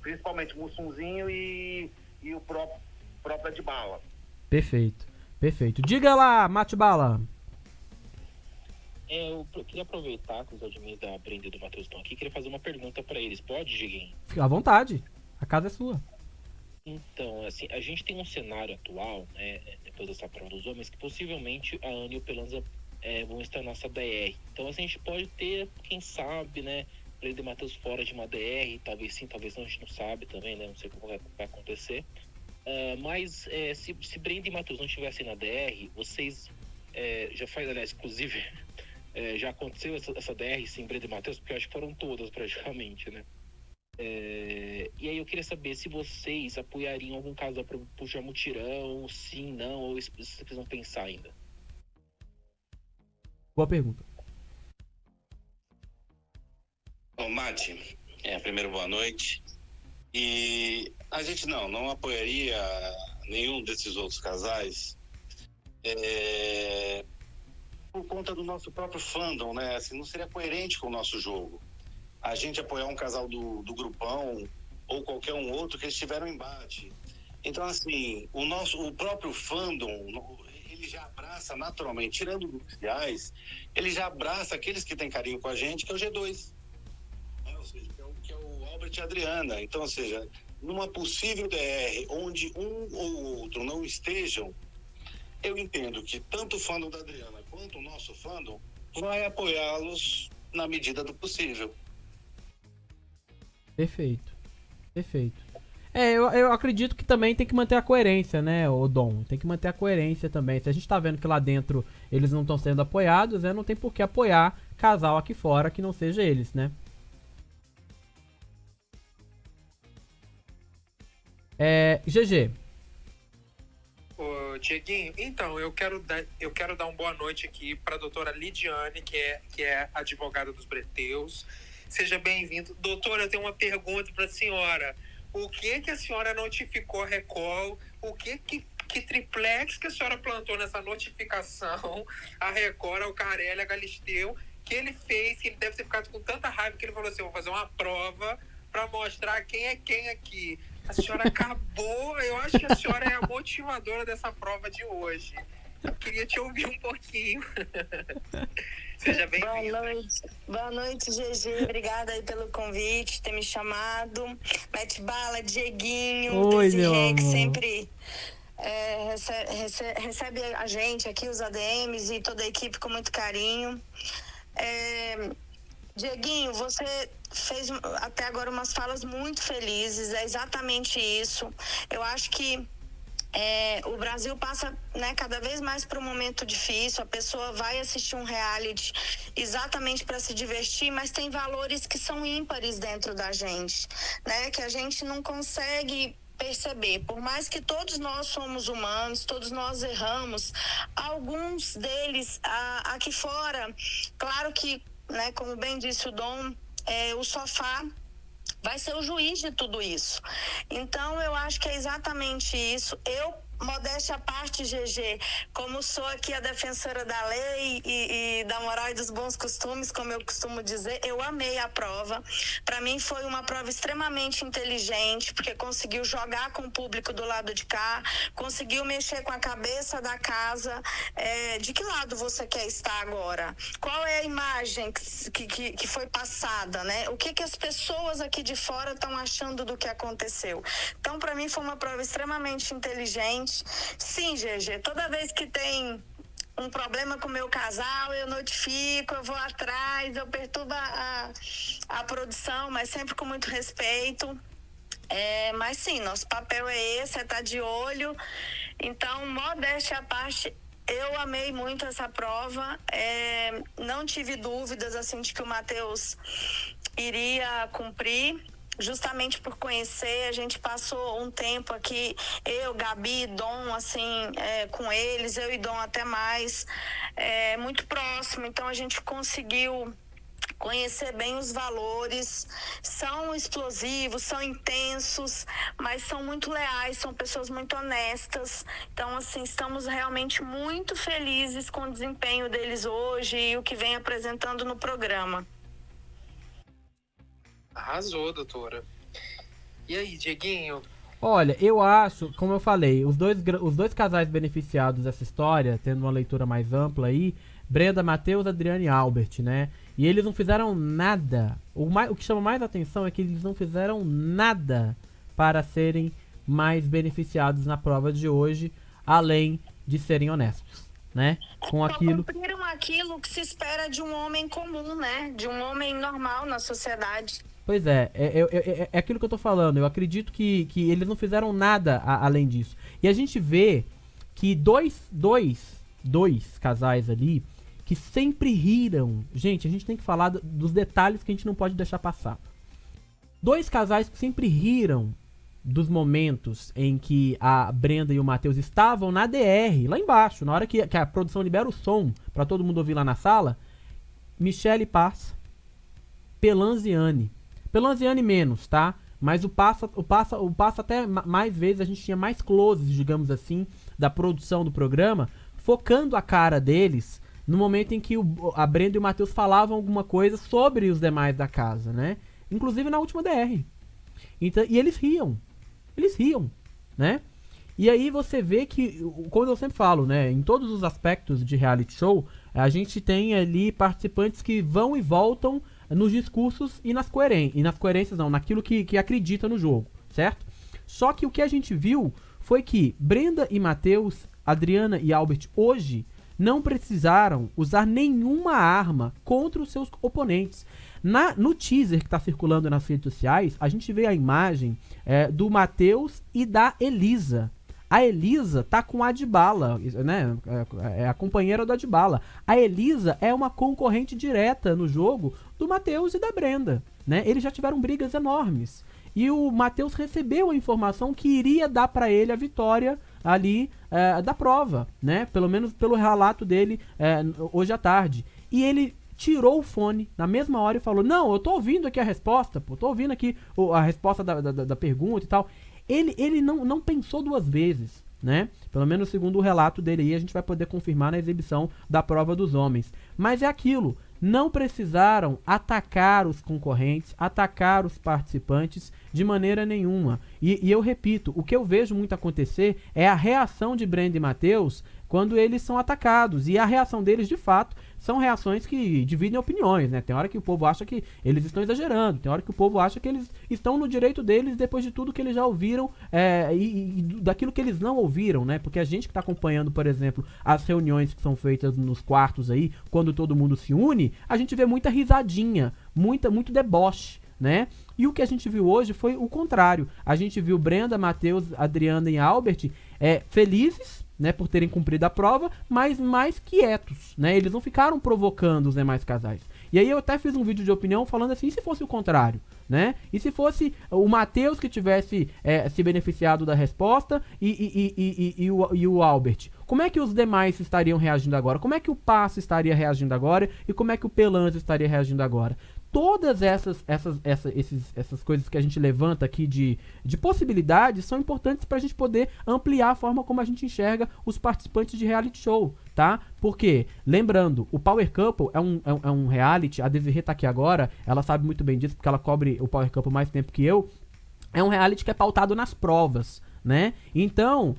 Principalmente o Mussunzinho e o próprio de Bala. Perfeito. Diga lá, Mate Bala. Eu queria aproveitar que os admins da Brenda e do Matheus estão aqui, queria fazer uma pergunta para eles. Pode, Diguinho? Fica à vontade. A casa é sua. Então, assim, a gente tem um cenário atual, né, depois dessa prova dos homens, que possivelmente a Ana e o Pelanza vão estar nessa DR. Então, assim, a gente pode ter, quem sabe, né, Brenda e Matheus fora de uma DR, talvez sim, talvez não, a gente não sabe também, né, não sei como vai acontecer. Mas se Brenda e Matheus não estivessem na DR, vocês já faz, aliás, inclusive, já aconteceu essa DR sem Brenda e Matheus, porque eu acho que foram todas praticamente, né? E aí eu queria saber se vocês apoiariam algum casal para puxar mutirão, sim, não, ou vocês precisam pensar ainda. Boa pergunta. Bom, Mate, primeiro boa noite. E a gente não apoiaria nenhum desses outros casais por conta do nosso próprio fandom, né? Assim, não seria coerente com o nosso jogo. A gente apoiar um casal do grupão ou qualquer um outro que eles tiveram embate. Então, assim, o próprio fandom, ele já abraça naturalmente, tirando os oficiais, ele já abraça aqueles que têm carinho com a gente, que é o G2. Ou seja, que é o Albert e a Adriana. Então, ou seja, numa possível DR onde um ou outro não estejam, eu entendo que tanto o fandom da Adriana quanto o nosso fandom vai apoiá-los na medida do possível. Perfeito. Eu acredito que também tem que manter a coerência, né, o Dom? Tem que manter a coerência também. Se a gente tá vendo que lá dentro eles não estão sendo apoiados, não tem por que apoiar casal aqui fora que não seja eles, né? GG. Ô, Dieguinho, então, eu quero dar uma boa noite aqui para a doutora Lidiane, que é advogada dos Breteus. Seja bem-vindo. Doutora, eu tenho uma pergunta para a senhora. O que a senhora notificou a Record? O que triplex que a senhora plantou nessa notificação a Record, ao Carelli, a Galisteu, que ele fez, que ele deve ter ficado com tanta raiva que ele falou assim, vou fazer uma prova para mostrar quem é quem aqui. A senhora acabou, eu acho que a senhora é a motivadora dessa prova de hoje. Eu queria te ouvir um pouquinho. Seja bem-vindo. Boa noite, GG. Obrigada aí pelo convite, ter me chamado. Mete Bala, Dieguinho, Oi, meu que amor. sempre recebe a gente aqui, os ADMs e toda a equipe com muito carinho. Dieguinho, você fez até agora umas falas muito felizes, é exatamente isso. Eu acho que o Brasil passa, né, cada vez mais por um momento difícil, a pessoa vai assistir um reality exatamente para se divertir, mas tem valores que são ímpares dentro da gente, né, que a gente não consegue perceber. Por mais que todos nós somos humanos, todos nós erramos, alguns deles aqui fora, claro que, né, como bem disse o Dom, o sofá vai ser o juiz de tudo isso. Então, eu acho que é exatamente isso. Modéstia à parte, GG, como sou aqui a defensora da lei e da moral e dos bons costumes, como eu costumo dizer, eu amei a prova. Para mim foi uma prova extremamente inteligente, porque conseguiu jogar com o público do lado de cá, conseguiu mexer com a cabeça da casa. De que lado você quer estar agora? Qual é a imagem que foi passada, né? O que as pessoas aqui de fora estão achando do que aconteceu? Então, para mim foi uma prova extremamente inteligente. Sim, GG, toda vez que tem um problema com o meu casal, eu notifico, eu vou atrás, eu perturbo a produção, mas sempre com muito respeito. Mas sim, nosso papel é esse, estar de olho. Então, modéstia à parte, eu amei muito essa prova. Não tive dúvidas assim, de que o Matheus iria cumprir. justamente por conhecer, a gente passou um tempo aqui, eu, Gabi, Dom, assim, com eles, eu e Dom até mais, muito próximo, então a gente conseguiu conhecer bem os valores, são explosivos, são intensos, mas são muito leais, são pessoas muito honestas. Então, assim, estamos realmente muito felizes com o desempenho deles hoje e o que vem apresentando no programa. Arrasou, doutora. E aí, Dieguinho? Olha, eu acho, como eu falei, os dois casais beneficiados dessa história, tendo uma leitura mais ampla aí, Brenda Matheus, Adriana e Albert, né? E eles não fizeram nada. O que chama mais atenção é que eles não fizeram nada para serem mais beneficiados na prova de hoje, além de serem honestos, né? Com aquilo. Cumpriram aquilo que se espera de um homem comum, né? De um homem normal na sociedade. Pois é aquilo que eu tô falando. Eu acredito que eles não fizeram nada além disso. E a gente vê que dois casais ali que sempre riram. Gente, a gente tem que falar dos detalhes que a gente não pode deixar passar. Dois casais que sempre riram dos momentos em que a Brenda e o Matheus estavam na DR, lá embaixo, na hora que a produção libera o som pra todo mundo ouvir lá na sala. Michele Passa, Pelanziane. Pelanziane menos, tá? Mas o Passa até mais vezes a gente tinha mais closes, digamos assim, da produção do programa, focando a cara deles no momento em que a Brenda e o Matheus falavam alguma coisa sobre os demais da casa, né? Inclusive na última DR. Então, e eles riam, né? E aí você vê que, como eu sempre falo, né? Em todos os aspectos de reality show, a gente tem ali participantes que vão e voltam nos discursos e nas coerências não, naquilo que acredita no jogo, certo? Só que o que a gente viu foi que Brenda e Matheus, Adriana e Albert hoje não precisaram usar nenhuma arma contra os seus oponentes. No teaser que está circulando nas redes sociais, a gente vê a imagem do Matheus e da Elisa. A Elisa tá com a Adbala, né? É a companheira do Adbala. A Elisa é uma concorrente direta no jogo do Matheus e da Brenda, né? Eles já tiveram brigas enormes. E o Matheus recebeu a informação que iria dar para ele a vitória ali da prova, né? Pelo menos pelo relato dele hoje à tarde. E ele tirou o fone na mesma hora e falou: não, eu tô ouvindo aqui a resposta, pô, tô ouvindo aqui a resposta da pergunta e tal. Ele não pensou duas vezes, né? Pelo menos segundo o relato dele aí, a gente vai poder confirmar na exibição da prova dos homens. Mas é aquilo, não precisaram atacar os concorrentes, atacar os participantes de maneira nenhuma. E eu repito, o que eu vejo muito acontecer é a reação de Brenda e Matheus quando eles são atacados. E a reação deles, de fato, são reações que dividem opiniões, né? Tem hora que o povo acha que eles estão exagerando, tem hora que o povo acha que eles estão no direito deles depois de tudo que eles já ouviram e daquilo que eles não ouviram, né? Porque a gente que está acompanhando, por exemplo, as reuniões que são feitas nos quartos aí, quando todo mundo se une, a gente vê muita risadinha, muito deboche, né? E o que a gente viu hoje foi o contrário. A gente viu Brenda, Matheus, Adriana e Albert felizes, né, por terem cumprido a prova, mas mais quietos, né? Eles não ficaram provocando os demais casais. E aí eu até fiz um vídeo de opinião falando assim, e se fosse o contrário, né? E se fosse o Matheus que tivesse se beneficiado da resposta e o Albert? Como é que os demais estariam reagindo agora? Como é que o Passo estaria reagindo agora? E como é que o Pelanza estaria reagindo agora? Todas essas coisas que a gente levanta aqui de possibilidades são importantes para a gente poder ampliar a forma como a gente enxerga os participantes de reality show, tá? Porque, lembrando, o Power Couple é um reality, a Desirê tá aqui agora, ela sabe muito bem disso porque ela cobre o Power Couple mais tempo que eu. É um reality que é pautado nas provas, né? Então,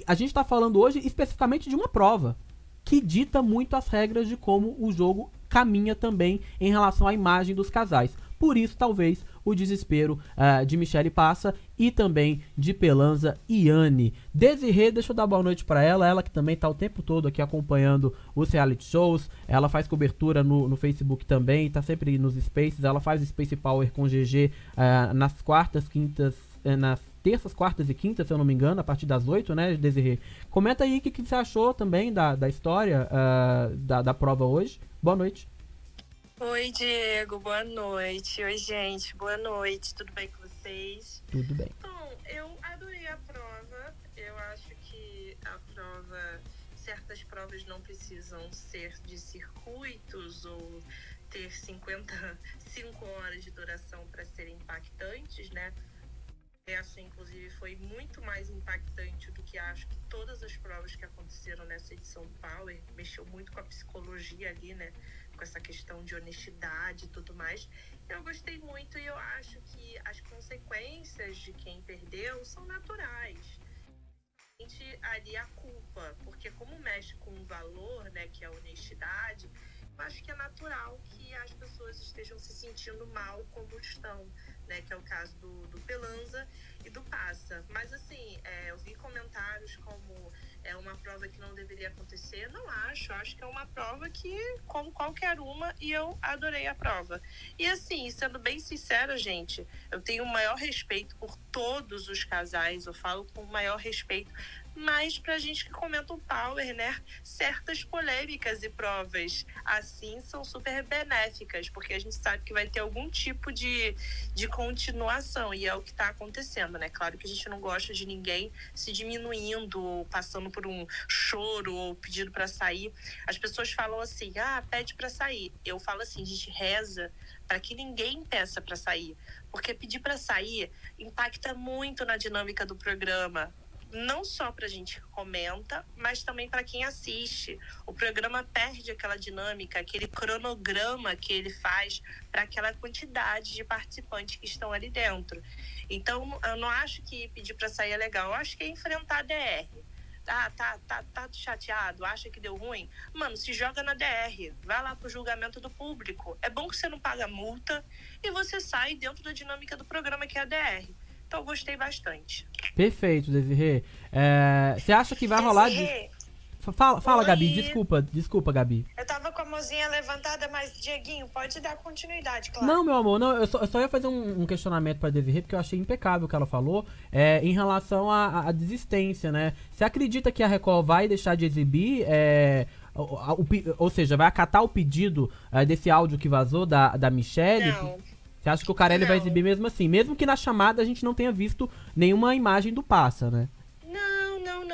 a gente tá falando hoje especificamente de uma prova que dita muito as regras de como o jogo caminha também em relação à imagem dos casais. Por isso, talvez, o desespero de Michele Passa e também de Pelanza e Anne. Desirê, deixa eu dar boa noite para ela que também tá o tempo todo aqui acompanhando os reality shows. Ela faz cobertura no Facebook também, tá sempre nos Spaces. Ela faz o Space Power com GG nas quartas, quintas, nas terças, quartas e quintas, se eu não me engano, a partir das 8, né, Desirê? Comenta aí o que você achou também da história da prova hoje. Boa noite. Oi, Diego, boa noite. Oi, gente, boa noite. Tudo bem com vocês? Tudo bem. Bom, eu adorei a prova. Eu acho que a prova, certas provas não precisam ser de circuitos ou ter 55 horas de duração para serem impactantes, né? Essa, inclusive, foi muito mais impactante do que acho que todas as provas que aconteceram nessa edição do Power. Mexeu muito com a psicologia ali, né? Com essa questão de honestidade e tudo mais. Eu gostei muito e eu acho que as consequências de quem perdeu são naturais. Ali a culpa, porque como mexe com um valor, né, que é a honestidade, eu acho que é natural que as pessoas estejam se sentindo mal como estão, né, que é o caso do Pelanza e do Passa. Mas assim, eu vi comentários como é uma prova que não deveria acontecer. Não acho que é uma prova que, como qualquer uma, e eu adorei a prova. E assim, sendo bem sincera, gente, eu tenho o maior respeito por todos os casais, eu falo com o maior respeito, mas pra gente que comenta o Power, né, certas polêmicas e provas assim são super benéficas, porque a gente sabe que vai ter algum tipo de continuação, e é o que tá acontecendo, né? Claro que a gente não gosta de ninguém se diminuindo, ou passando por um choro, ou pedindo pra sair. As pessoas falam assim, pede pra sair. Eu falo assim, a gente reza para que ninguém peça pra sair, porque pedir pra sair impacta muito na dinâmica do programa. Não só pra gente que comenta, mas também para quem assiste. O programa perde aquela dinâmica, aquele cronograma que ele faz para aquela quantidade de participantes que estão ali dentro. Então, eu não acho que pedir para sair é legal. Eu acho que é enfrentar a DR. Tá chateado, acha que deu ruim? Mano, se joga na DR, vai lá pro julgamento do público. É bom que você não paga multa e você sai dentro da dinâmica do programa, que é a DR. Então, eu gostei bastante. Perfeito, Desirê. Você acha que vai rolar... Fala, Gabi. Desculpa, Gabi. Eu tava com a mãozinha levantada, mas, Dieguinho, pode dar continuidade, claro. Não, meu amor, não, eu só ia fazer um questionamento pra Desirê, porque eu achei impecável o que ela falou, em relação à desistência, né? Você acredita que a Record vai deixar de exibir, ou seja, vai acatar o pedido desse áudio que vazou da Michelle? Não. Você acha que o Carelli vai exibir mesmo assim? Mesmo que na chamada a gente não tenha visto nenhuma imagem do Passa, né?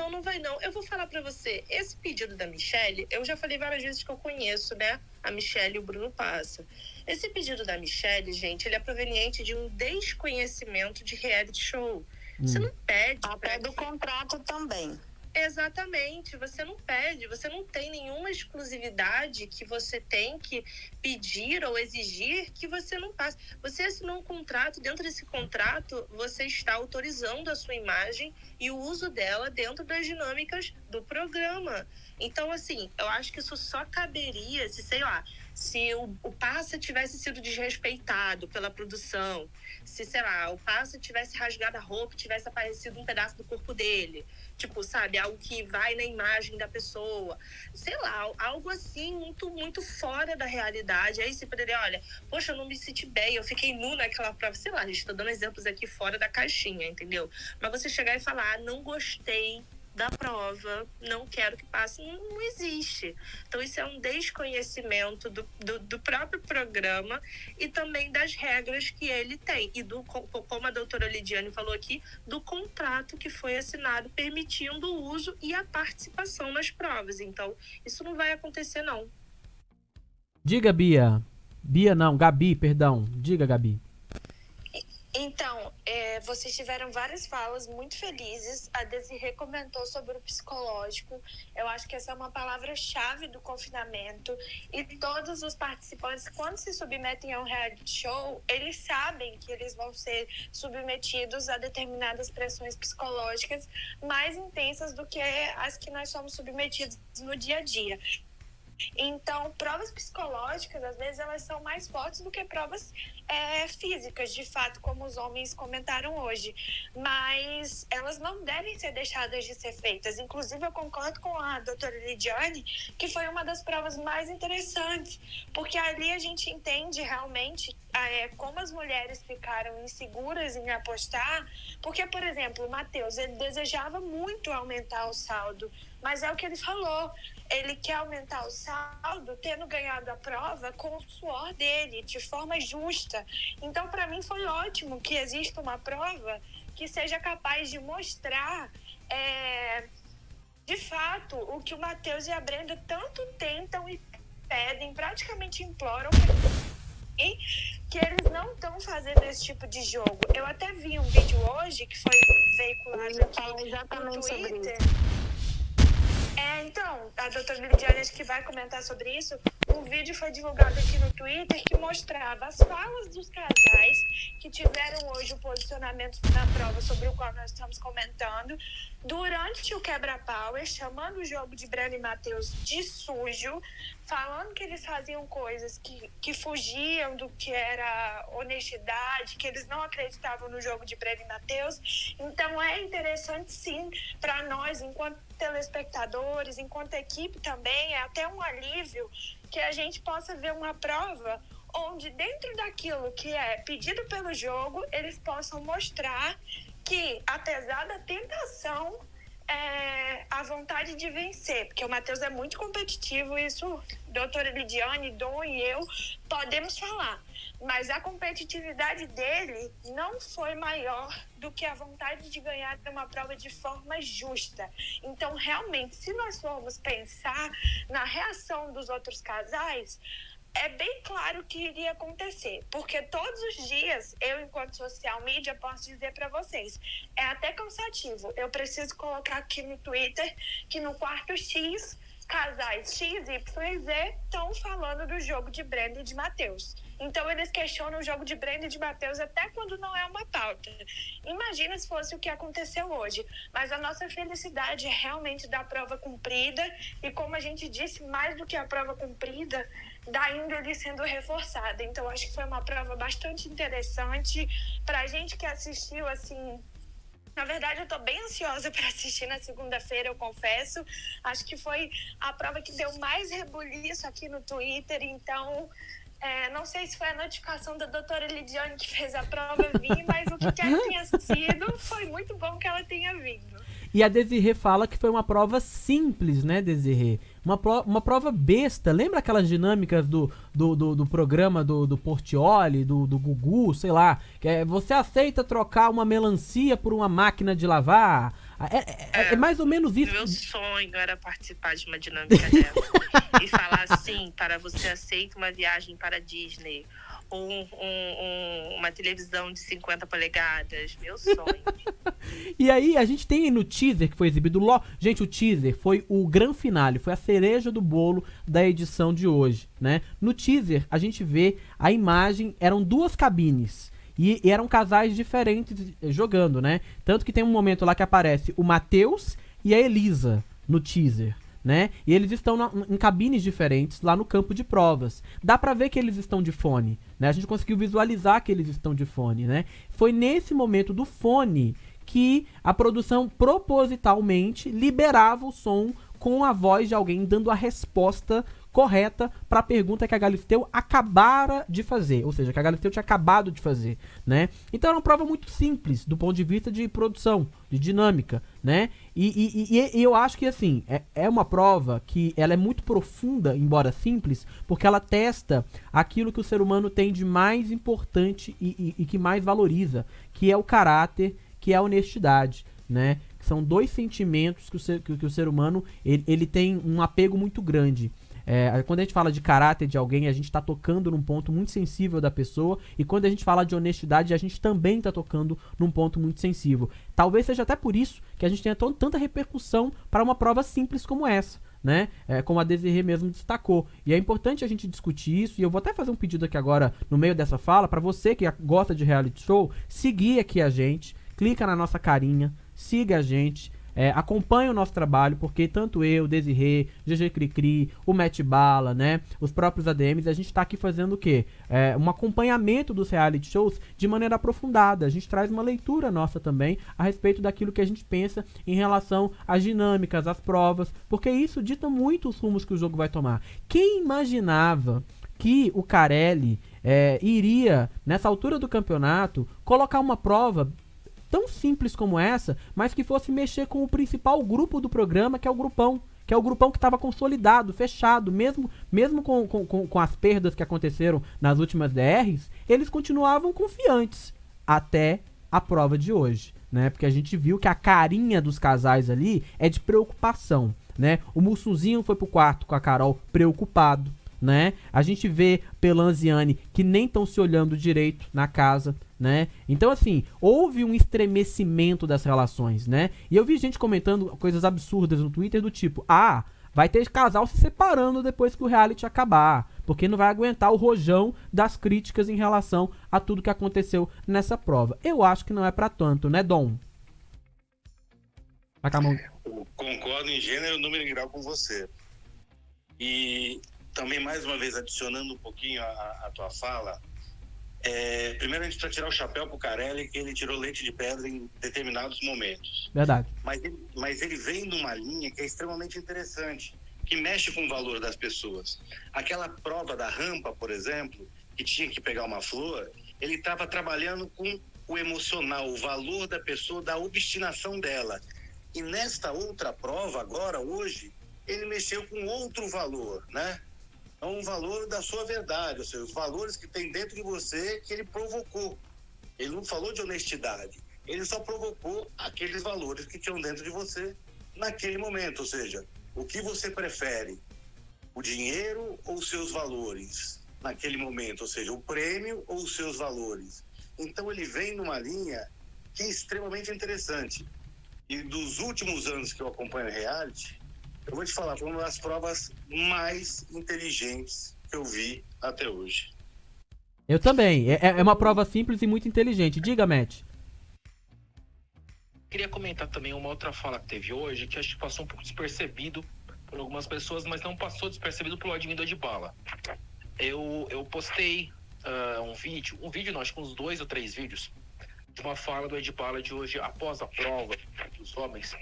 Não vai não. Eu vou falar pra você, esse pedido da Michelle, eu já falei várias vezes que eu conheço, né, a Michelle e o Bruno Passa. Esse pedido da Michelle, gente, ele é proveniente de um desconhecimento de reality show. Você não pede... Até do contrato também. Exatamente, você não pede, você não tem nenhuma exclusividade que você tem que pedir ou exigir que você não passe. Você assinou um contrato, dentro desse contrato você está autorizando a sua imagem e o uso dela dentro das dinâmicas do programa. Então, assim, eu acho que isso só caberia se, sei lá, se o Passa tivesse sido desrespeitado pela produção, se, sei lá, o Passa tivesse rasgado a roupa, tivesse aparecido um pedaço do corpo dele, tipo, sabe, algo que vai na imagem da pessoa, sei lá, algo assim, muito, muito fora da realidade. Aí você poderia, olha, poxa, eu não me senti bem, eu fiquei nu naquela prova, sei lá, a gente tá dando exemplos aqui fora da caixinha, entendeu? Mas você chegar e falar, não gostei da prova, não quero que passe, não existe. Então isso é um desconhecimento do próprio programa e também das regras que ele tem. E como a doutora Lidiane falou aqui, do contrato que foi assinado permitindo o uso e a participação nas provas. Então isso não vai acontecer, não. Diga, Bia. Bia não, Gabi, perdão. Diga, Gabi. Então, vocês tiveram várias falas muito felizes. A Desirê comentou sobre o psicológico. Eu acho que essa é uma palavra-chave do confinamento. E todos os participantes, quando se submetem a um reality show, eles sabem que eles vão ser submetidos a determinadas pressões psicológicas mais intensas do que as que nós somos submetidos no dia a dia. Então, provas psicológicas, às vezes, elas são mais fortes do que provas físicas, de fato, como os homens comentaram hoje. Mas elas não devem ser deixadas de ser feitas. Inclusive, eu concordo com a doutora Lidiane, que foi uma das provas mais interessantes, porque ali a gente entende realmente como as mulheres ficaram inseguras em apostar, porque, por exemplo, o Matheus, ele desejava muito aumentar o saldo, mas é o que ele falou, ele quer aumentar o saldo, tendo ganhado a prova com o suor dele, de forma justa. Então, para mim, foi ótimo que exista uma prova que seja capaz de mostrar, de fato, o que o Matheus e a Brenda tanto tentam e pedem, praticamente imploram, que eles não estão fazendo esse tipo de jogo. Eu até vi um vídeo hoje que foi veiculado aqui no Twitter. Então, a doutora Lidiane acho que vai comentar sobre isso. Um vídeo foi divulgado aqui no Twitter que mostrava as falas dos casais que tiveram hoje o posicionamento na prova sobre o qual nós estamos comentando, durante o quebra-pau, chamando o jogo de Brenda e Matheus de sujo, falando que eles faziam coisas que fugiam do que era honestidade, que eles não acreditavam no jogo de Brenda e Matheus. Então é interessante sim para nós, enquanto telespectadores, enquanto equipe também, é até um alívio que a gente possa ver uma prova onde dentro daquilo que é pedido pelo jogo, eles possam mostrar que, apesar da tentação, a vontade de vencer, porque o Matheus é muito competitivo, isso doutora Lidiane, Dom e eu podemos falar, mas a competitividade dele não foi maior do que a vontade de ganhar uma prova de forma justa. Então, realmente, se nós formos pensar na reação dos outros casais, é bem claro que iria acontecer, porque todos os dias, eu, enquanto social media, posso dizer para vocês, é até cansativo. Eu preciso colocar aqui no Twitter que no quarto X, casais X, Y e Z estão falando do jogo de Brenda e de Matheus. Então, eles questionam o jogo de Brenda e de Matheus até quando não é uma pauta. Imagina se fosse o que aconteceu hoje. Mas a nossa felicidade é realmente da prova cumprida e, como a gente disse, mais do que a prova cumprida, da índole sendo reforçada. Então, acho que foi uma prova bastante interessante. Pra gente que assistiu, assim... Na verdade, eu tô bem ansiosa para assistir na segunda-feira, eu confesso. Acho que foi a prova que deu mais rebuliço aqui no Twitter. Então, não sei se foi a notificação da doutora Lidiane que fez a prova vir, mas o que quer que tenha sido, foi muito bom que ela tenha vindo. E a Desirê fala que foi uma prova simples, né, Desirê? Uma prova besta. Lembra aquelas dinâmicas do programa do Portioli, do Gugu, sei lá? Que você aceita trocar uma melancia por uma máquina de lavar? É mais ou menos isso. Meu sonho era participar de uma dinâmica dessa. E falar assim, para você aceita uma viagem para Disney. Ou uma televisão de 50 polegadas. Meu sonho. E aí, a gente tem no teaser que foi exibido gente, o teaser foi o grande finale, foi a cereja do bolo da edição de hoje, né? No teaser, a gente vê a imagem, eram duas cabines. E eram casais diferentes jogando, né? Tanto que tem um momento lá que aparece o Matheus e a Elisa no teaser, né? E eles estão em cabines diferentes lá no campo de provas. Dá pra ver que eles estão de fone, né? A gente conseguiu visualizar que eles estão de fone, né? Foi nesse momento do fone que a produção propositalmente liberava o som com a voz de alguém dando a resposta correta para a pergunta que a Galisteu acabara de fazer, ou seja, que a Galisteu tinha acabado de fazer, né? Então era uma prova muito simples do ponto de vista de produção, de dinâmica, né? E eu acho que assim, é uma prova que ela é muito profunda, embora simples, porque ela testa aquilo que o ser humano tem de mais importante e que mais valoriza, que é o caráter, que é a honestidade, né? Que são dois sentimentos que o ser humano ele tem um apego muito grande. Quando a gente fala de caráter de alguém, a gente está tocando num ponto muito sensível da pessoa, e quando a gente fala de honestidade, a gente também está tocando num ponto muito sensível. Talvez seja até por isso que a gente tenha tanta repercussão para uma prova simples como essa, né? Como a Desirê mesmo destacou. E é importante a gente discutir isso, e eu vou até fazer um pedido aqui agora, no meio dessa fala, para você que gosta de reality show, seguir aqui a gente, clica na nossa carinha, siga a gente, acompanhe o nosso trabalho, porque tanto eu, Desirê, GG Cricri, o Matt Bala, né, os próprios ADMs, a gente tá aqui fazendo o quê? Um acompanhamento dos reality shows de maneira aprofundada. A gente traz uma leitura nossa também a respeito daquilo que a gente pensa em relação às dinâmicas, às provas, porque isso dita muito os rumos que o jogo vai tomar. Quem imaginava que o Carelli iria, nessa altura do campeonato, colocar uma prova tão simples como essa, mas que fosse mexer com o principal grupo do programa, que é o grupão, que é o grupão que estava consolidado, fechado, mesmo com as perdas que aconteceram nas últimas DRs, eles continuavam confiantes até a prova de hoje, né? Porque a gente viu que a carinha dos casais ali é de preocupação, né? O Mussunzinho foi pro quarto com a Carol preocupado, né? A gente vê Pelanza e Anne que nem estão se olhando direito na casa, né? Então, assim, houve um estremecimento das relações, né? E eu vi gente comentando coisas absurdas no Twitter do tipo, vai ter casal se separando depois que o reality acabar, porque não vai aguentar o rojão das críticas em relação a tudo que aconteceu nessa prova. Eu acho que não é pra tanto, né, Dom? Concordo em gênero, número e grau com você. E também, mais uma vez, adicionando um pouquinho a tua fala, primeiro a gente precisa tirar o chapéu pro Carelli, que ele tirou leite de pedra em determinados momentos. Verdade. Mas ele vem numa linha que é extremamente interessante, que mexe com o valor das pessoas. Aquela prova da rampa, por exemplo, que tinha que pegar uma flor, ele estava trabalhando com o emocional, o valor da pessoa, da obstinação dela. E nesta outra prova, agora, hoje, ele mexeu com outro valor, né? É um valor da sua verdade, ou seja, os valores que tem dentro de você que ele provocou. Ele não falou de honestidade, ele só provocou aqueles valores que tinham dentro de você naquele momento, ou seja, o que você prefere, o dinheiro ou os seus valores naquele momento, ou seja, o prêmio ou os seus valores. Então ele vem numa linha que é extremamente interessante. E dos últimos anos que eu acompanho o reality, eu vou te falar, foi uma das provas mais inteligentes que eu vi até hoje. Eu também. É uma prova simples e muito inteligente. Diga, Matt. Queria comentar também uma outra fala que teve hoje, que acho que passou um pouco despercebido por algumas pessoas, mas não passou despercebido pelo Admin do Edbala. Eu postei um vídeo não, acho que uns 2 ou 3 vídeos, de uma fala do Edbala de hoje, após a prova dos homens,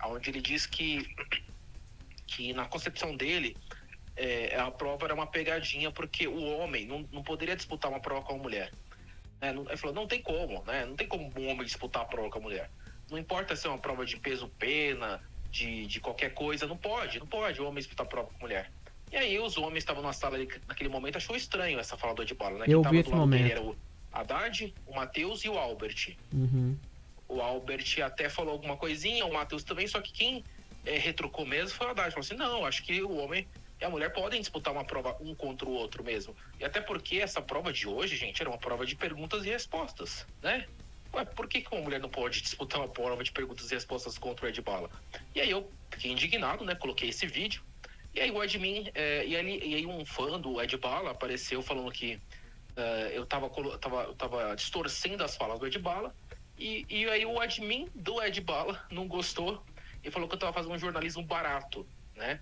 onde ele diz que na concepção dele, a prova era uma pegadinha, porque o homem não poderia disputar uma prova com a mulher. Ele falou, não tem como, né? Não tem como um homem disputar a prova com a mulher. Não importa se é uma prova de peso-pena, de qualquer coisa, não pode o homem disputar a prova com a mulher. E aí os homens estavam na sala ali, naquele momento, achou estranho essa fala do Edbala, né? Eu vi esse momento. Dele era o Haddad, o Matheus e o Albert. Uhum. O Albert até falou alguma coisinha, o Matheus também, só que quem retrucou mesmo foi o Haddad. Falou assim, não, acho que o homem e a mulher podem disputar uma prova um contra o outro mesmo. E até porque essa prova de hoje, gente, era uma prova de perguntas e respostas, né? Ué, por que uma mulher não pode disputar uma prova de perguntas e respostas contra o Edbala? E aí eu fiquei indignado, né? Coloquei esse vídeo. E aí o admin, e aí um fã do Edbala apareceu falando que eu tava distorcendo as falas do Edbala. E aí o admin do Edbala não gostou e falou que eu tava fazendo um jornalismo barato, né?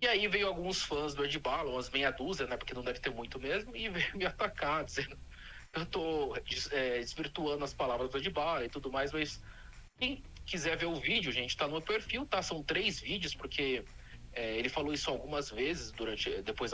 E aí veio alguns fãs do Edbala, umas meia dúzia, né? Porque não deve ter muito mesmo, e veio me atacar, dizendo que eu tô desvirtuando as palavras do Edbala e tudo mais, mas quem quiser ver o vídeo, gente, tá no meu perfil, tá? São 3 vídeos, porque ele falou isso algumas vezes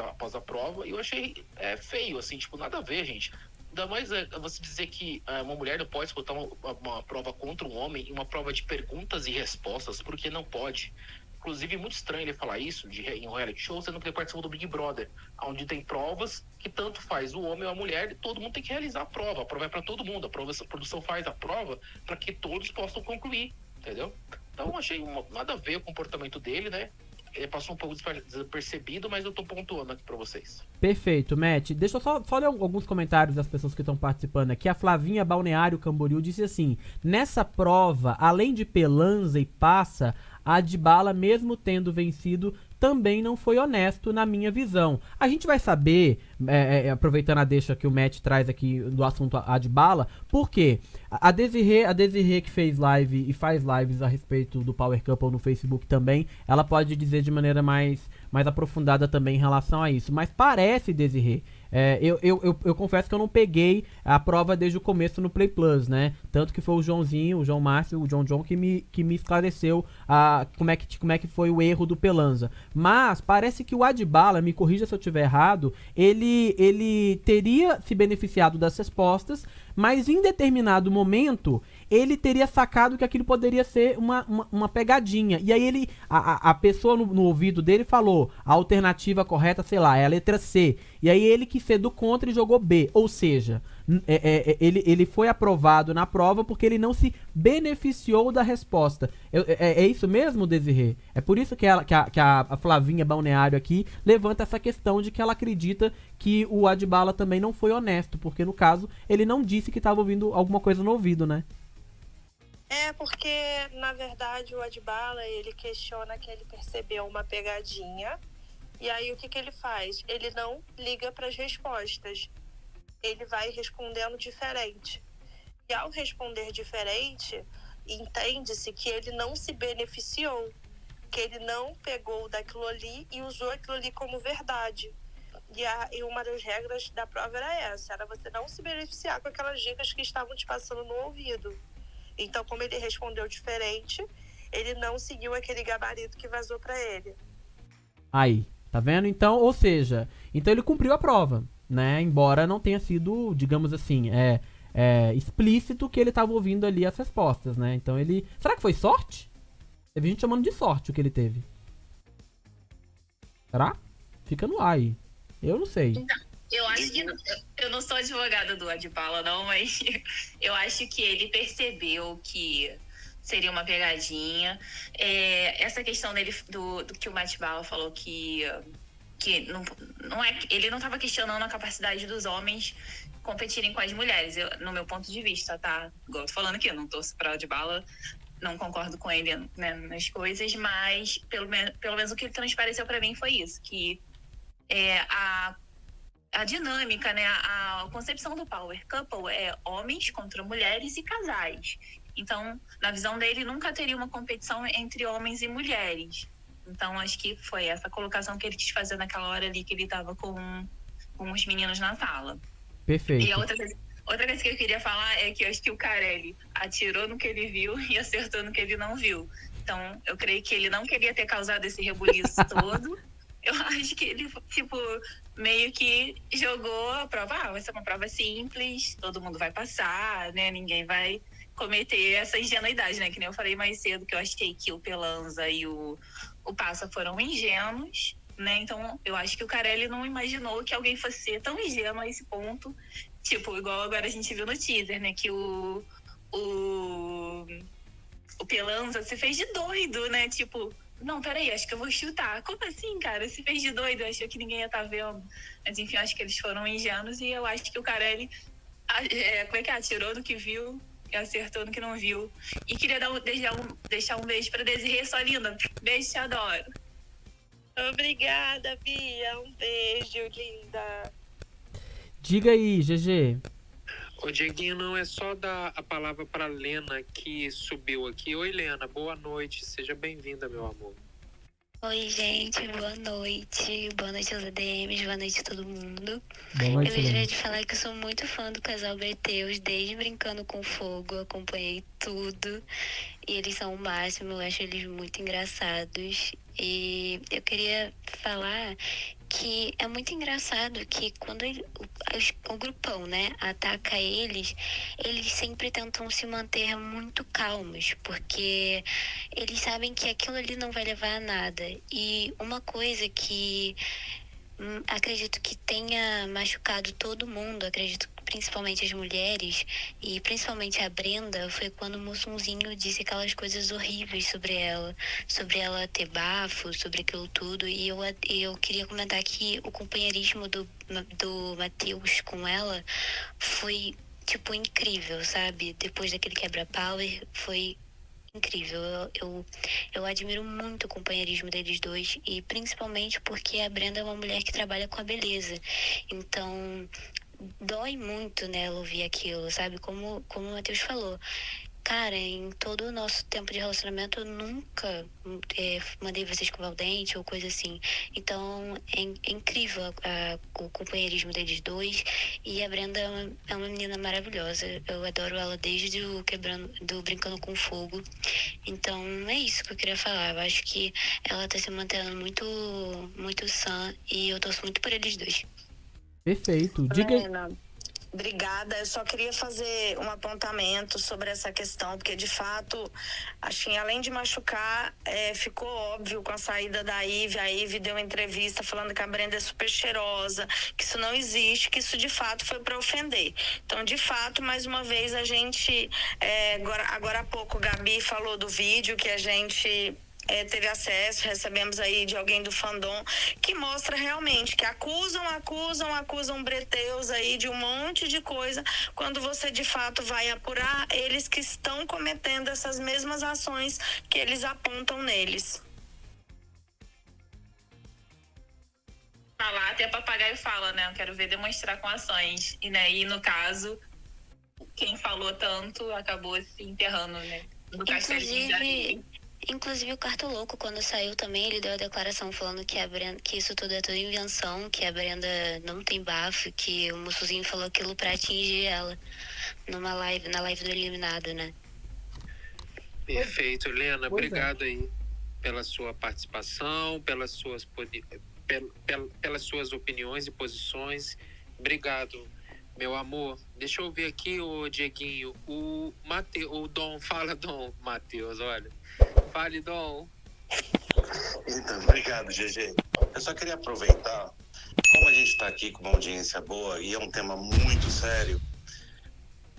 após a prova, e eu achei feio, assim, tipo, nada a ver, gente. Ainda mais você dizer que uma mulher não pode disputar uma prova contra um homem, uma prova de perguntas e respostas, porque não pode. Inclusive, muito estranho ele falar isso em um reality show, sendo que ele participou do Big Brother, onde tem provas que tanto faz o homem ou a mulher, e todo mundo tem que realizar a prova é para todo mundo, a produção faz a prova para que todos possam concluir, entendeu? Então, achei nada a ver o comportamento dele, né? Ele passou um pouco despercebido, mas eu tô pontuando aqui pra vocês. Perfeito, Matt. Deixa eu só ler alguns comentários das pessoas que estão participando aqui. A Flavinha Balneário Camboriú disse assim: nessa prova, além de Pelanza e Passa, a Edbala, mesmo tendo vencido, também não foi honesto na minha visão. A gente vai saber, aproveitando a deixa que o Matt traz aqui do assunto Edbala, por quê? A Desirê que fez live e faz lives a respeito do Power Couple no Facebook também, ela pode dizer de maneira mais aprofundada também em relação a isso. Mas parece, Desirê, eu confesso que eu não peguei a prova desde o começo no Play Plus, né? Tanto que foi o Joãozinho, o João Márcio, o John que me esclareceu como é que foi o erro do Pelanza. Mas parece que o Edbala, me corrija se eu estiver errado, ele teria se beneficiado das respostas, mas em determinado momento ele teria sacado que aquilo poderia ser uma pegadinha. E aí a pessoa no ouvido dele falou, a alternativa correta, sei lá, é a letra C. E aí ele quis ser do contra e jogou B. Ou seja, ele foi aprovado na prova porque ele não se beneficiou da resposta. É isso mesmo, Desirê? É por isso que a Flavinha Balneário aqui levanta essa questão de que ela acredita que o Adbala também não foi honesto, porque no caso ele não disse que estava ouvindo alguma coisa no ouvido, né? É, porque, na verdade, o Adbala, ele questiona que ele percebeu uma pegadinha. E aí, o que ele faz? Ele não liga para as respostas. Ele vai respondendo diferente. E ao responder diferente, entende-se que ele não se beneficiou. Que ele não pegou daquilo ali e usou aquilo ali como verdade. E uma das regras da prova era essa. Era você não se beneficiar com aquelas dicas que estavam te passando no ouvido. Então, como ele respondeu diferente, ele não seguiu aquele gabarito que vazou pra ele. Aí, tá vendo? Então, ou seja, então ele cumpriu a prova, né? Embora não tenha sido, digamos assim, explícito que ele tava ouvindo ali as respostas, né? Então ele... Será que foi sorte? Teve gente chamando de sorte o que ele teve. Será? Fica no ar aí. Eu não sei. Eu acho que eu não sou advogada do Adbala, não, mas eu acho que ele percebeu que seria uma pegadinha. Essa questão dele do que o Adbala falou que não é, ele não estava questionando a capacidade dos homens competirem com as mulheres, no meu ponto de vista, tá? Igual eu tô falando aqui, eu não torço pra Adbala, não concordo com ele, né, nas coisas, mas pelo menos o que ele transpareceu pra mim foi isso, que a dinâmica, né, a concepção do Power Couple é homens contra mulheres e casais. Então, na visão dele, nunca teria uma competição entre homens e mulheres. Então, acho que foi essa colocação que ele quis fazer naquela hora ali que ele estava com os meninos na sala. Perfeito. E a outra coisa que eu queria falar é que eu acho que o Carelli atirou no que ele viu e acertou no que ele não viu. Então, eu creio que ele não queria ter causado esse rebuliço todo. Eu acho que ele, meio que jogou a prova. Vai ser uma prova simples, todo mundo vai passar, né? Ninguém vai cometer essa ingenuidade, né? Que nem eu falei mais cedo, que eu achei que o Pelanza e o Passa foram ingênuos, né? Então, eu acho que o Carelli não imaginou que alguém fosse ser tão ingênuo a esse ponto. Tipo, igual agora a gente viu no teaser, né? Que o Pelanza se fez de doido, né? Tipo... Não, peraí, acho que eu vou chutar. Como assim, cara? Se fez de doido, achou que ninguém ia estar vendo. Mas enfim, acho que eles foram ingênuos e eu acho que o Carelli atirou no que viu e acertou no que não viu. E queria deixar um beijo pra Desirê, sua linda. Beijo, te adoro. Obrigada, Bia. Um beijo, linda. Diga aí, GG. Ô, Dieguinho, não é só dar a palavra para Lena que subiu aqui. Oi, Lena, boa noite. Seja bem-vinda, meu amor. Oi, gente, boa noite. Boa noite aos ADMs, boa noite a todo mundo. Boa noite, eu gostaria de falar que eu sou muito fã do casal Breteus, desde Brincando com Fogo, acompanhei tudo. E eles são o máximo, eu acho eles muito engraçados. E eu queria falar que é muito engraçado que quando o grupão, né, ataca eles sempre tentam se manter muito calmos, porque eles sabem que aquilo ali não vai levar a nada. E uma coisa que acredito que tenha machucado todo mundo, acredito que principalmente as mulheres e principalmente a Brenda, foi quando o Mussunzinho disse aquelas coisas horríveis sobre ela ter bafo, sobre aquilo tudo. E eu queria comentar que o companheirismo do Matheus com ela foi, tipo, incrível, sabe? Depois daquele quebra-power, foi incrível. Eu admiro muito o companheirismo deles dois, e principalmente porque a Brenda é uma mulher que trabalha com a beleza. Então, dói muito nela ouvir aquilo, sabe? Como o Matheus falou. Cara, em todo o nosso tempo de relacionamento, eu nunca mandei você escovar o dente ou coisa assim. Então, é incrível o companheirismo deles dois. E a Brenda é uma menina maravilhosa. Eu adoro ela desde do Brincando com Fogo. Então, é isso que eu queria falar. Eu acho que ela tá se mantendo muito, muito sã e eu torço muito por eles dois. Perfeito. Obrigada. Eu só queria fazer um apontamento sobre essa questão, porque de fato, assim, além de machucar, ficou óbvio com a saída da Ivy. A Ivy deu uma entrevista falando que a Brenda é super cheirosa, que isso não existe, que isso de fato foi para ofender. Então, de fato, mais uma vez, a gente, agora há pouco, Gabi falou do vídeo que a gente teve acesso, recebemos aí de alguém do fandom, que mostra realmente que acusam Breteus aí de um monte de coisa, quando você de fato vai apurar, eles que estão cometendo essas mesmas ações que eles apontam neles. Falar até papagaio fala, né? Eu quero ver demonstrar com ações. E no caso, quem falou tanto acabou se enterrando, né? No Inclusive o Cartoloco, quando saiu também, ele deu a declaração falando que que isso tudo é tudo invenção, que a Brenda não tem bafo, que o Mussuzinho falou aquilo pra atingir ela na live do eliminado, né? Perfeito, Helena. Obrigado aí pela sua participação, pelas suas opiniões e posições. Obrigado, meu amor. Deixa eu ver aqui, o Dieguinho. O Dom, fala, Dom. Matheus, olha. Fale, Dom. Então, obrigado, GG. Eu só queria aproveitar, como a gente está aqui com uma audiência boa e é um tema muito sério,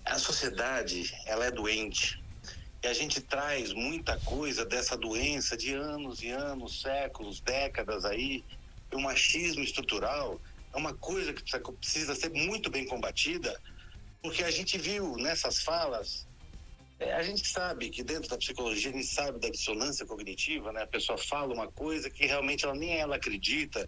a sociedade, ela é doente. E a gente traz muita coisa dessa doença de anos e anos, séculos, décadas aí. E o machismo estrutural é uma coisa que precisa ser muito bem combatida, porque a gente viu nessas falas, a gente sabe que dentro da psicologia, a gente sabe da dissonância cognitiva, né? A pessoa fala uma coisa que realmente ela nem ela acredita,